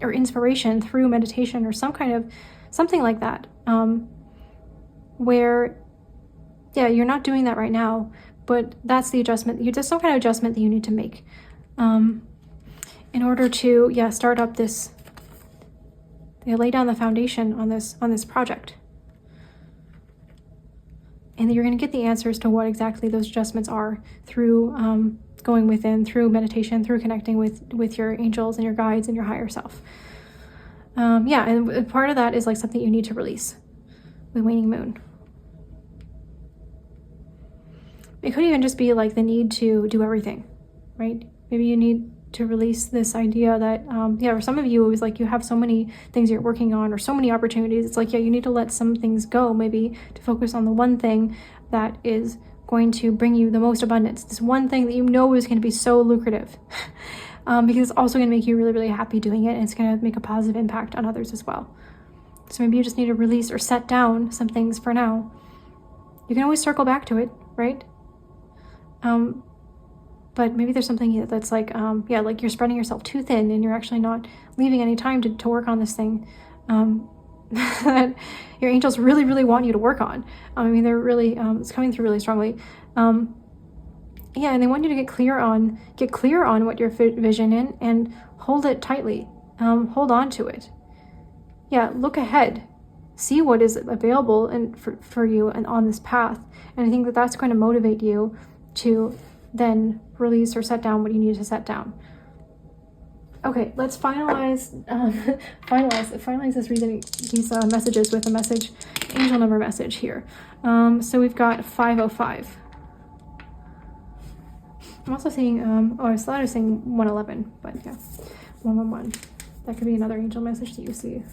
or inspiration through meditation or some kind of, something like that, where, yeah, you're not doing that right now, but that's the adjustment. There's some kind of adjustment that you need to make in order to, yeah, start up this, lay down the foundation on this project. And you're going to get the answers to what exactly those adjustments are through going within, through meditation, through connecting with your angels and your guides and your higher self. Yeah, and part of that is like something you need to release with waning moon. It could even just be like the need to do everything, right? Maybe you need to release this idea that, yeah, for some of you, it was like you have so many things you're working on or so many opportunities. It's like, yeah, you need to let some things go, maybe to focus on the one thing that is going to bring you the most abundance. This one thing that you know is going to be so lucrative because it's also going to make you really, really happy doing it. And it's going to make a positive impact on others as well. So maybe you just need to release or set down some things for now. You can always circle back to it, right? But maybe there's something that's like, yeah, like you're spreading yourself too thin and you're actually not leaving any time to work on this thing that your angels really, really want you to work on. I mean, they're really, it's coming through really strongly. Yeah, and they want you to get clear on what your vision in and hold it tightly. Hold on to it. Yeah, look ahead. See what is available and for you and on this path. And I think that that's going to motivate you to then release or set down what you need to set down. Okay, let's finalize this reading, these messages with a message, angel number message here. So we've got 505. I'm also seeing, I thought I was saying 111, but yeah, 111. That could be another angel message that you see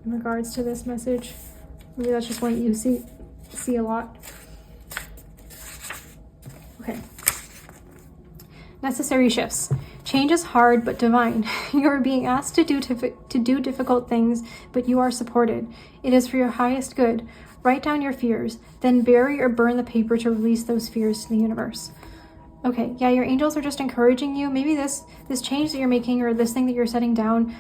in regards to this message. Maybe that's just one that you see a lot. Okay. Necessary shifts. Change is hard but divine. You are being asked to do difficult things, but you are supported. It is for your highest good. Write down your fears, then bury or burn the paper to release those fears to the universe. Okay, yeah, your angels are just encouraging you. Maybe this change that you're making or this thing that you're setting down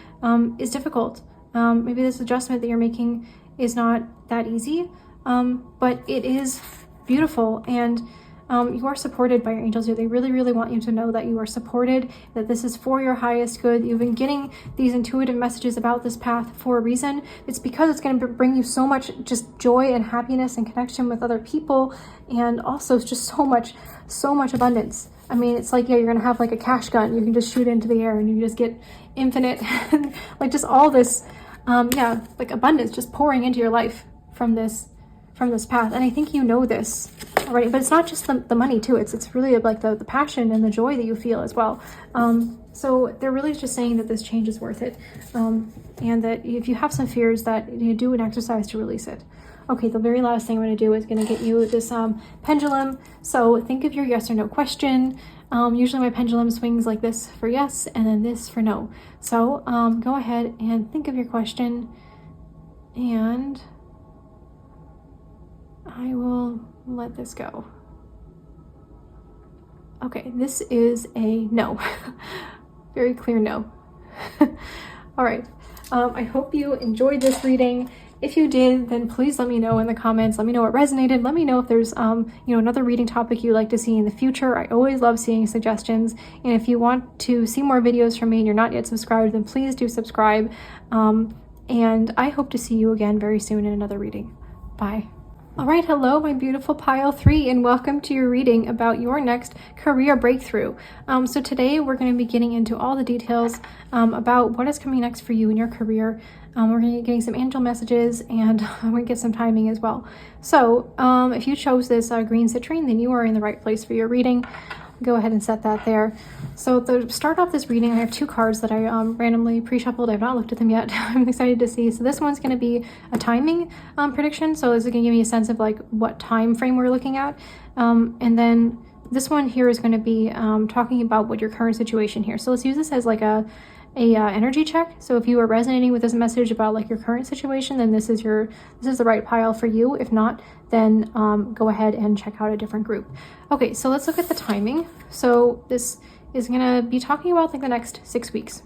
is difficult. Maybe this adjustment that you're making is not that easy, but it is beautiful, and you are supported by your angels here. They really, really want you to know that you are supported, that this is for your highest good. You've been getting these intuitive messages about this path for a reason. It's because it's going to bring you so much just joy and happiness and connection with other people, and also just so much abundance. I mean, it's like, yeah, you're going to have like a cash gun. You can just shoot into the air and you just get infinite, like just all this, yeah, like abundance just pouring into your life from this path. And I think you know this already, but it's not just the money too. It's really like the passion and the joy that you feel as well. So they're really just saying that this change is worth it. And that if you have some fears, that you do an exercise to release it. Okay, the very last thing I'm going to do is going to get you this pendulum. So think of your yes or no question. Usually my pendulum swings like this for yes, and then this for no. So go ahead and think of your question And I will let this go. Okay, this is a no. Very clear no. All right. I hope you enjoyed this reading. If you did, then please let me know in the comments. Let me know what resonated. Let me know if there's another reading topic you'd like to see in the future. I always love seeing suggestions. And if you want to see more videos from me and you're not yet subscribed, then please do subscribe. And I hope to see you again very soon in another reading. Bye. All right, hello, my beautiful pile 3, and welcome to your reading about your next career breakthrough. So today we're going to be getting into all the details about what is coming next for you in your career. We're going to be getting some angel messages, and I'm going to get some timing as well. So if you chose this green citrine, then you are in the right place for your reading. Go ahead and set that there. So to start off this reading, I have 2 cards that I randomly pre-shuffled. I've not looked at them yet. I'm excited to see. So this one's going to be a timing prediction. So this is going to give me a sense of like what time frame we're looking at. And then this one here is going to be talking about what your current situation here. So let's use this as like a energy check. So if you are resonating with this message about like your current situation, then this is the right pile for you. If not, then go ahead and check out a different group. Okay, so let's look at the timing. So this is gonna be talking about like the next 6 weeks.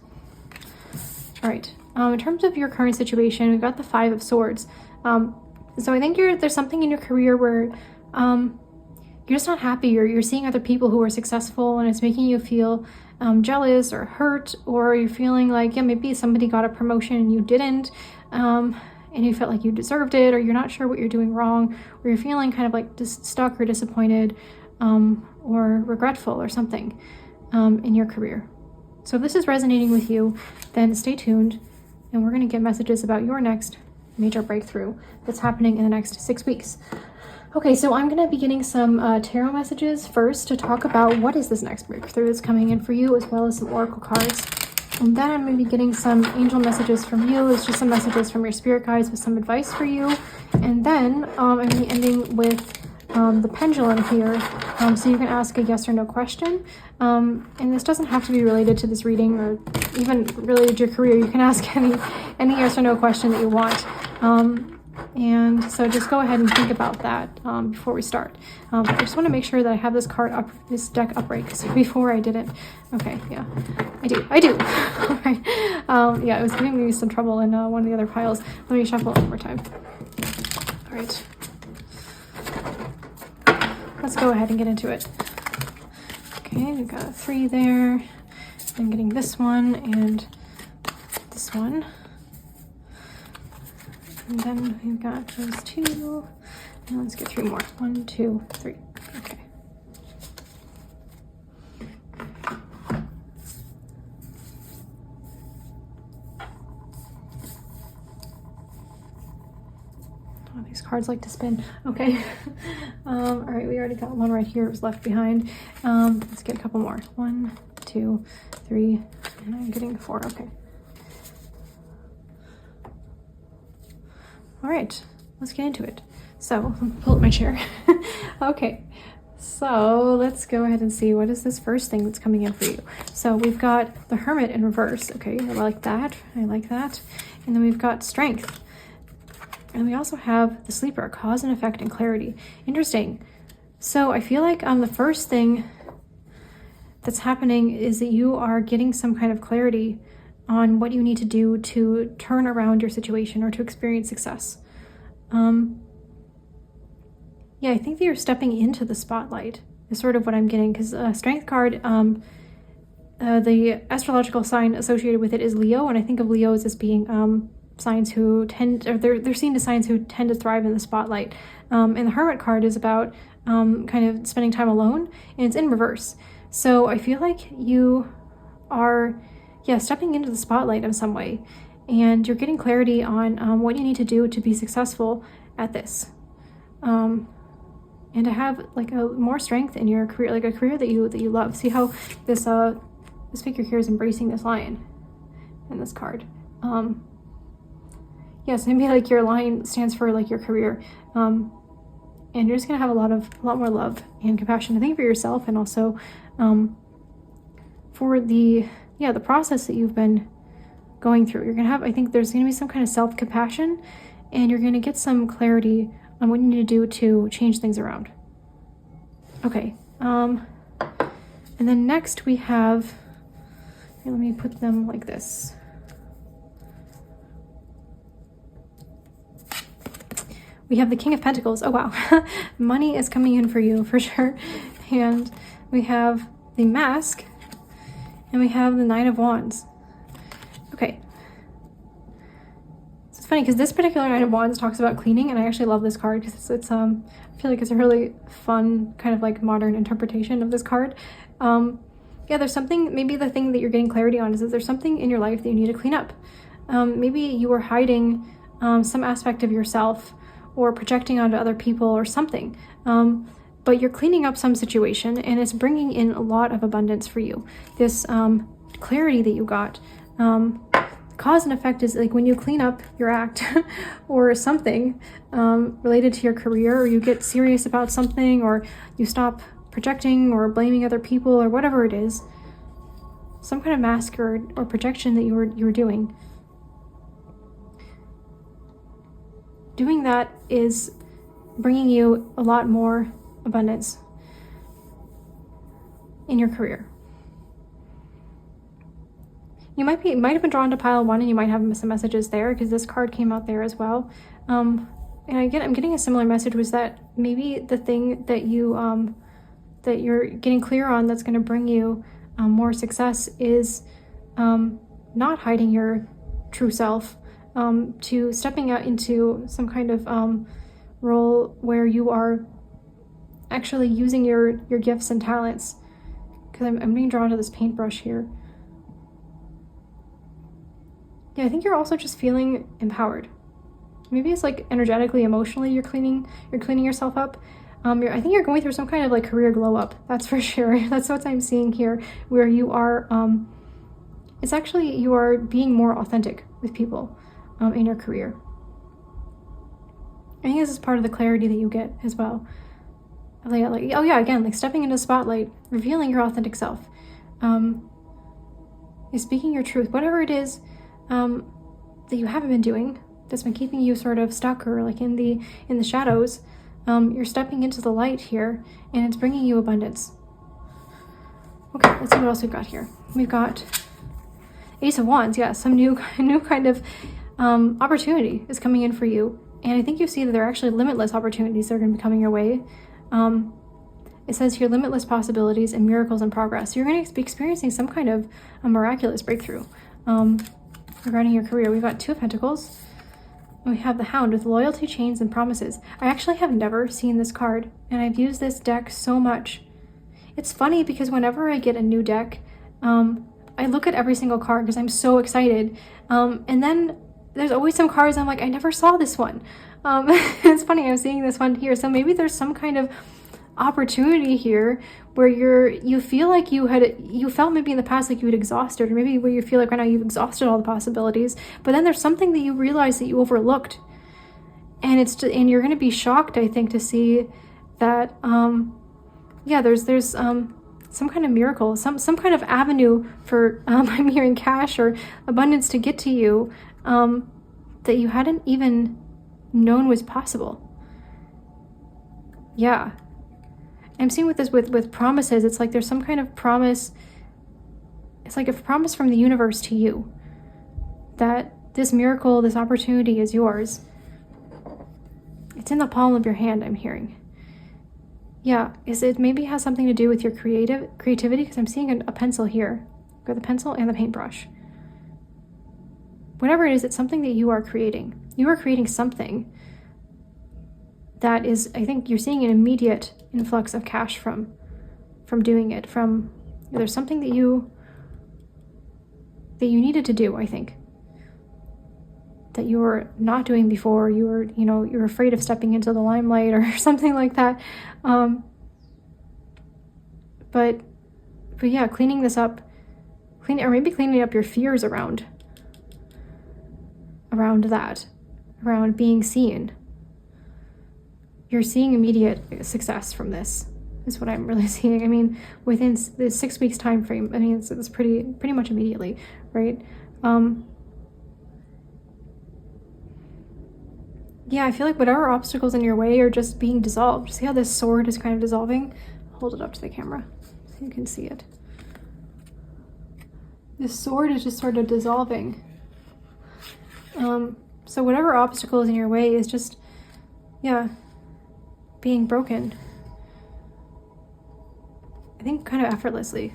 All right, in terms of your current situation, we've got the 5 of Swords. So I think there's something in your career where you're just not happy. You're seeing other people who are successful, and it's making you feel jealous or hurt, or you're feeling like, yeah, maybe somebody got a promotion and you didn't, and you felt like you deserved it, or you're not sure what you're doing wrong, or you're feeling kind of like stuck or disappointed, or regretful or something in your career. So if this is resonating with you, then stay tuned, and we're going to get messages about your next major breakthrough that's happening in the next 6 weeks. Okay, so I'm going to be getting some tarot messages first to talk about what is this next breakthrough that's coming in for you, as well as some oracle cards. And then I'm going to be getting some angel messages from you. It's just some messages from your spirit guides with some advice for you. And then I'm going to be ending with the pendulum here. So you can ask a yes or no question. And this doesn't have to be related to this reading or even related to your career. You can ask any yes or no question that you want. And so just go ahead and think about that before we start. I just want to make sure that I have this deck upright, because before I didn't. Okay, yeah, I do. All right. Yeah, it was giving me some trouble in one of the other piles. Let me shuffle one more time. All right. Let's go ahead and get into it. Okay, we've got a 3 there. I'm getting this one and this one. And then we've got those 2. And let's get 3 more. 1, 2, 3. Okay. Oh, these cards like to spin. Okay. All right, we already got one right here. It was left behind. Let's get a couple more. 1, 2, 3, and I'm getting 4. Okay. All right, let's get into it. So, pull up my chair. Okay, so let's go ahead and see what is this first thing that's coming in for you. So we've got the Hermit in reverse. Okay, I like that. I like that. And then we've got Strength. And we also have the Sleeper, Cause and Effect and Clarity. Interesting. So I feel like the first thing that's happening is that you are getting some kind of clarity on what you need to do to turn around your situation or to experience success. Yeah, I think that you're stepping into the spotlight is sort of what I'm getting, because Strength card, the astrological sign associated with it is Leo, and I think of Leos as being signs who tend, or they're seen as signs who tend to thrive in the spotlight. And the Hermit card is about kind of spending time alone, and it's in reverse. So I feel like you are stepping into the spotlight in some way, and you're getting clarity on what you need to do to be successful at this, and to have like a more strength in your career, like a career that you love. See how this figure here is embracing this lion in this card. Yes, maybe like your lion stands for like your career, and you're just gonna have a lot more love and compassion, I think, for yourself, and also for the process that you've been going through. You're gonna have, I think there's gonna be some kind of self-compassion and you're going to get some clarity on what you need to do to change things around. Okay, and then next we have, here, let me put them like this. We have the King of Pentacles. Oh, wow. Money is coming in for you, for sure. And we have the Mask, and we have the Nine of Wands. Okay. So it's funny because this particular Nine of Wands talks about cleaning, and I actually love this card because it's I feel like it's a really fun kind of like modern interpretation of this card. Yeah, there's something, maybe the thing that you're getting clarity on is that there's something in your life that you need to clean up. Maybe you are hiding some aspect of yourself, or projecting onto other people or something. But you're cleaning up some situation, and it's bringing in a lot of abundance for you. This clarity that you got, cause and effect is like when you clean up your act or something related to your career, or you get serious about something, or you stop projecting or blaming other people, or whatever it is, some kind of mask or projection that you were doing. Doing that is bringing you a lot more abundance in your career. You might have been drawn to pile 1, and you might have some messages there because this card came out there as well. And again, I'm getting a similar message, was that maybe the thing that that you're getting clear on that's going to bring you more success is not hiding your true self, to stepping out into some kind of role where you are actually using your gifts and talents. Because I'm being drawn to this paintbrush here. Yeah, I think you're also just feeling empowered. Maybe it's like energetically, emotionally, you're cleaning yourself up. I think you're going through some kind of like career glow up. That's for sure. That's what I'm seeing here, where you are. It's actually, you are being more authentic with people in your career. I think this is part of the clarity that you get as well. Like, oh yeah, again, like stepping into the spotlight, revealing your authentic self, is speaking your truth, whatever it is that you haven't been doing, that's been keeping you sort of stuck or like in the shadows. You're stepping into the light here, and it's bringing you abundance. Okay, let's see what else we've got here. We've got Ace of Wands. Yeah, some new kind of opportunity is coming in for you. And I think you see that there are actually limitless opportunities that are going to be coming your way. It says here, limitless possibilities and miracles in progress. You're going to be experiencing some kind of a miraculous breakthrough regarding your career. We've got Two of Pentacles. We have the Hound with loyalty, chains, and promises. I actually have never seen this card, and I've used this deck so much. It's funny because whenever I get a new deck, I look at every single card because I'm so excited. And then there's always some cards I'm like, I never saw this one. It's funny, I'm seeing this one here. So maybe there's some kind of opportunity here where you feel like you felt maybe in the past like you had exhausted, or maybe where you feel like right now you've exhausted all the possibilities, but then there's something that you realize that you overlooked, and you're going to be shocked, I think, to see that yeah, there's some kind of miracle, some kind of avenue for I'm hearing cash or abundance to get to you that you hadn't even known was possible. Yeah. I'm seeing with this with promises, it's like there's some kind of promise. It's like a promise from the universe to you that this miracle, this opportunity is yours. It's in the palm of your hand, I'm hearing. Yeah, it maybe has something to do with your creativity, because I'm seeing a pencil here. I've got the pencil and the paintbrush. Whatever it is, it's something that you are creating. You are creating something that is, I think you're seeing an immediate influx of cash from doing it. There's something that you needed to do, I think, that you were not doing before. You're afraid of stepping into the limelight or something like that. But yeah, cleaning this up, or maybe cleaning up your fears around that, around being seen. You're seeing immediate success from this, is what I'm really seeing. I mean, within the 6 weeks time frame, I mean, it's pretty much immediately, right? Yeah, I feel like whatever obstacles in your way are just being dissolved. See how this sword is kind of dissolving? Hold it up to the camera so you can see it. This sword is just sort of dissolving. So whatever obstacle is in your way is just, yeah, being broken. I think kind of effortlessly.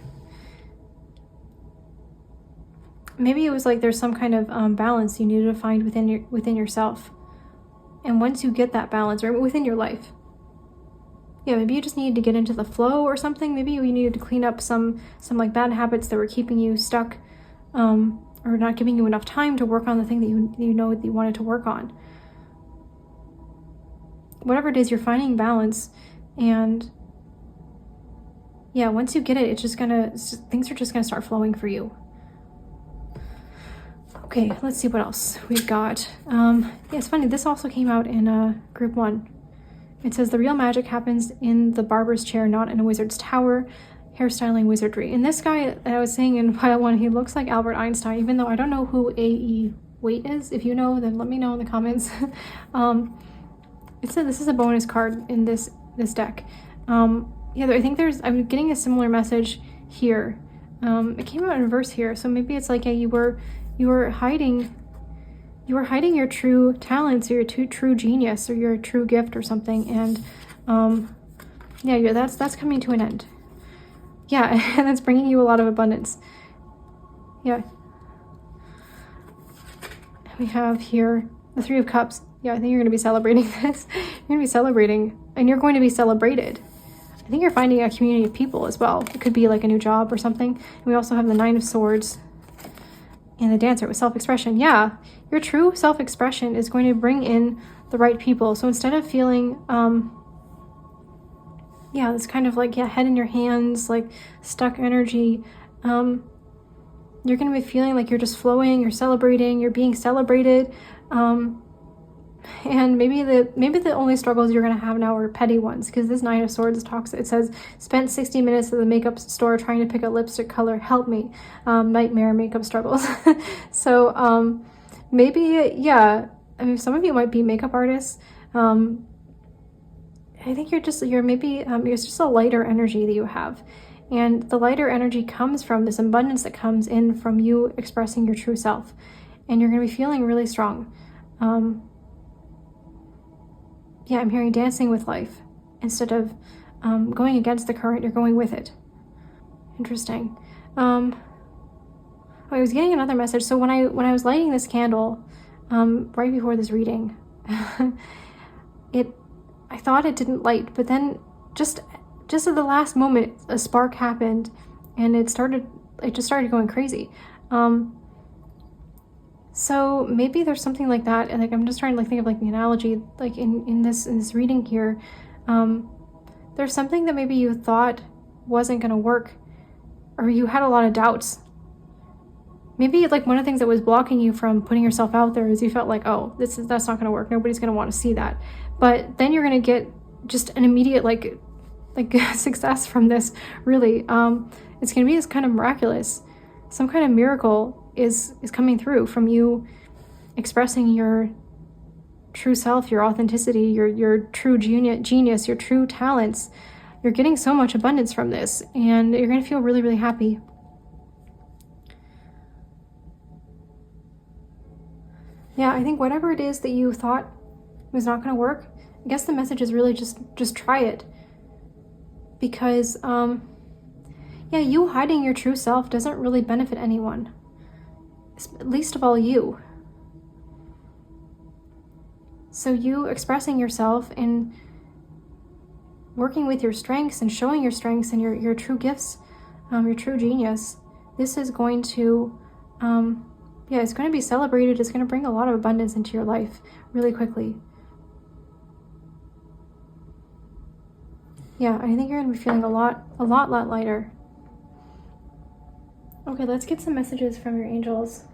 Maybe it was like there's some kind of balance you needed to find within yourself. And once you get that balance, or within your life, yeah, maybe you just needed to get into the flow or something. Maybe you needed to clean up some like bad habits that were keeping you stuck, or not giving you enough time to work on the thing that you know that you wanted to work on. Whatever it is, you're finding balance, and yeah, once you get it, things are just gonna start flowing for you. Okay, let's see what else we've got. Yeah, it's funny, this also came out in group 1. It says the real magic happens in the barber's chair, not in a wizard's tower. Hairstyling wizardry. And this guy that I was saying in pile 1, he looks like Albert Einstein, even though I don't know who A.E. Waite is. If you know, then let me know in the comments. It said this is a bonus card in this deck. Yeah, I think I'm getting a similar message here. It came out in reverse here, so maybe it's like, yeah, you were hiding your true talents, or your true genius, or your true gift or something, and yeah, that's coming to an end. Yeah, and that's bringing you a lot of abundance. Yeah. We have here the 3 of Cups. Yeah, I think you're going to be celebrating this. You're going to be celebrating, and you're going to be celebrated. I think you're finding a community of people as well. It could be like a new job or something. And we also have the 9 of Swords and the Dancer with self-expression. Yeah, your true self-expression is going to bring in the right people. So instead of feeling, yeah, this kind of like, yeah, head in your hands, like stuck energy, you're going to be feeling like you're just flowing, you're celebrating, you're being celebrated. And maybe the only struggles you're going to have now are petty ones, because this 9 of Swords it says, spent 60 minutes at the makeup store trying to pick a lipstick color, help me. Nightmare makeup struggles. So maybe, yeah, I mean, some of you might be makeup artists. I think you're just a lighter energy that you have. And the lighter energy comes from this abundance that comes in from you expressing your true self. And you're going to be feeling really strong. Yeah, I'm hearing dancing with life. Instead of going against the current, you're going with it. Interesting. I was getting another message. So when I was lighting this candle, right before this reading, I thought it didn't light, but then just at the last moment, a spark happened, and it just started going crazy. So maybe there's something like that, and like I'm just trying to think of like the analogy, like in this reading here. There's something that maybe you thought wasn't going to work, or you had a lot of doubts. Maybe like one of the things that was blocking you from putting yourself out there is you felt like, oh, that's not going to work. Nobody's going to want to see that. But then you're going to get just an immediate like success from this. Really, it's going to be this kind of miraculous, some kind of miracle is coming through from you expressing your true self, your authenticity, your true genius, your true talents. You're getting so much abundance from this, and you're going to feel really, really happy. Yeah, I think whatever it is that you thought was not going to work, I guess the message is really just try it. Because, yeah, you hiding your true self doesn't really benefit anyone. Least of all you. So you expressing yourself and working with your strengths and showing your strengths and your true gifts, your true genius, this is going to, yeah, it's going to be celebrated. It's going to bring a lot of abundance into your life really quickly. Yeah, I think you're going to be feeling a lot lighter. Okay, let's get some messages from your angels.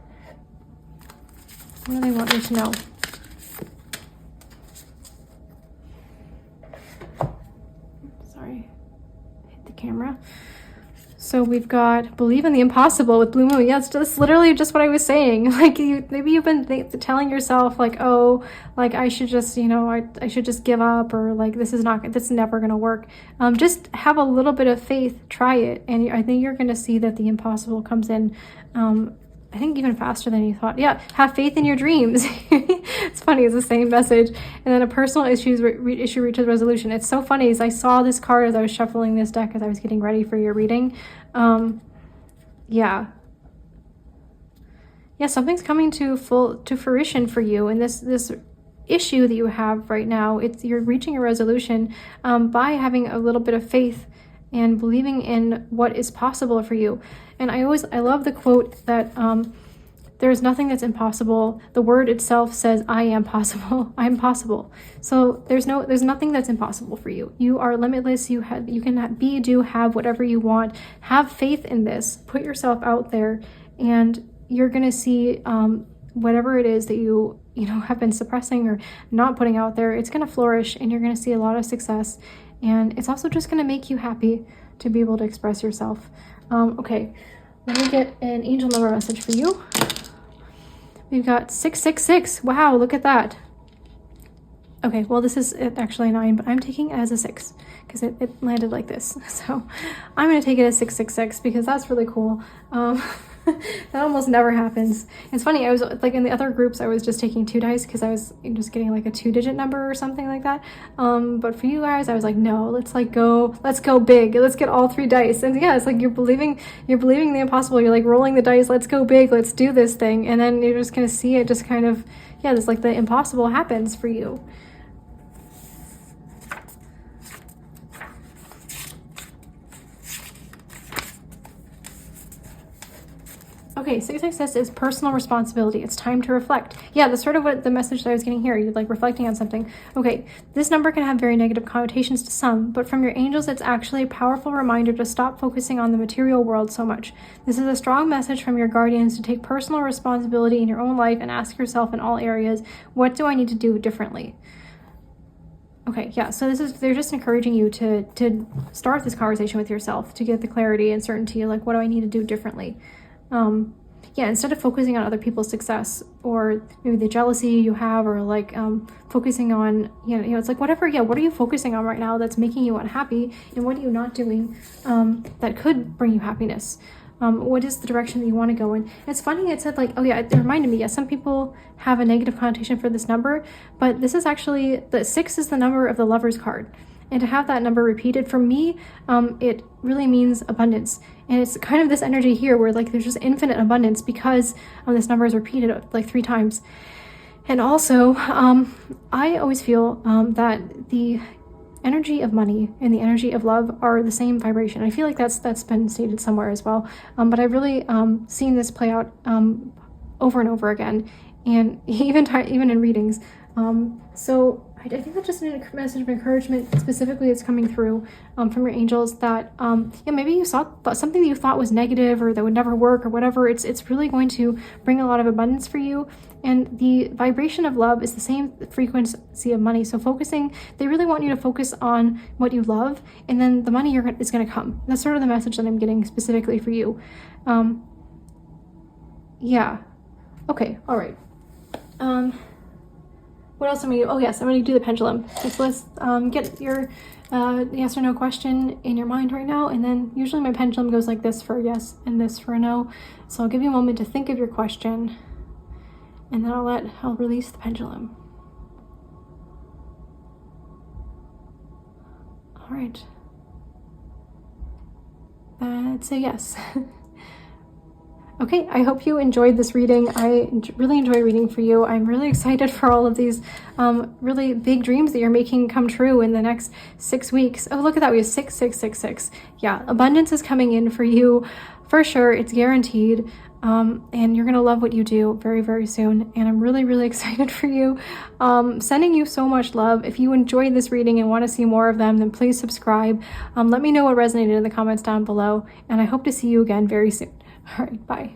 What do they want me to know? Sorry, hit the camera. So we've got believe in the impossible with Blue Moon. Yeah, that's literally just what I was saying. Like maybe you've been telling yourself like, oh, like I should just, I should just give up, or like this is never going to work. Just have a little bit of faith, try it. And I think you're going to see that the impossible comes in. I think even faster than you thought. Yeah, have faith in your dreams. It's funny, it's the same message. And then a personal issue reaches resolution. It's so funny, as I saw this card as I was shuffling this deck as I was getting ready for your reading. Yeah, something's coming to fruition for you. And this issue that you have right now, you're reaching a resolution by having a little bit of faith and believing in what is possible for you. And I love the quote that there's nothing that's impossible. The word itself says, I am possible. I am possible. So there's nothing that's impossible for you. You are limitless. You can be, do, have whatever you want. Have faith in this. Put yourself out there, and you're gonna see whatever it is that you have been suppressing or not putting out there. It's gonna flourish, and you're gonna see a lot of success. And it's also just gonna make you happy to be able to express yourself. Okay, let me get an angel number message for you. We've got 666. Wow, look at that. Okay, well, this is actually a 9, but I'm taking it as a 6 because it landed like this. So I'm going to take it as 666 because that's really cool. That almost never happens. It's funny, I was like in the other groups, I was just taking 2 dice because I was just getting like a 2-digit number or something like that. But for you guys, I was like, no, let's go big. Let's get all 3 dice. And yeah, it's like you're believing the impossible. You're like rolling the dice. Let's go big. Let's do this thing. And then you're just going to see it just kind of, yeah, it's like the impossible happens for you. Okay, 666 is personal responsibility. It's time to reflect. Yeah, that's sort of what the message that I was getting here. You're like reflecting on something. Okay, this number can have very negative connotations to some, but from your angels, it's actually a powerful reminder to stop focusing on the material world so much. This is a strong message from your guardians to take personal responsibility in your own life and ask yourself in all areas, what do I need to do differently? Okay, yeah, so they're just encouraging you to start this conversation with yourself, to get the clarity and certainty, like, what do I need to do differently? Yeah, instead of focusing on other people's success or maybe the jealousy you have, or like focusing on, it's like whatever, yeah, what are you focusing on right now that's making you unhappy, and what are you not doing that could bring you happiness? What is the direction that you want to go in? And it's funny, it said like, oh yeah, it reminded me, yeah, some people have a negative connotation for this number, but this is actually, the 6 is the number of the Lover's card. And to have that number repeated, for me, it really means abundance. And it's kind of this energy here where like there's just infinite abundance because this number is repeated like 3 times. And also, I always feel that the energy of money and the energy of love are the same vibration. I feel like that's been stated somewhere as well. But I've really seen this play out over and over again, and even in readings. So I think that's just a message of encouragement specifically that's coming through from your angels, that maybe you saw something that you thought was negative or that would never work or whatever. It's really going to bring a lot of abundance for you. And the vibration of love is the same frequency of money. So they really want you to focus on what you love, and then the money is going to come. That's sort of the message that I'm getting specifically for you. Yeah. Okay. All right. What else am I going to do? Oh yes, I'm going to do the pendulum. So let's get your yes or no question in your mind right now, and then usually my pendulum goes like this for a yes and this for a no. So I'll give you a moment to think of your question, and then I'll release the pendulum. All right. That's a yes. Okay, I hope you enjoyed this reading. I really enjoy reading for you. I'm really excited for all of these really big dreams that you're making come true in the next 6 weeks. Oh, look at that. We have 6666. Yeah, abundance is coming in for you for sure. It's guaranteed. And you're going to love what you do very, very soon. And I'm really, really excited for you. Sending you so much love. If you enjoyed this reading and want to see more of them, then please subscribe. Let me know what resonated in the comments down below. And I hope to see you again very soon. All right, bye.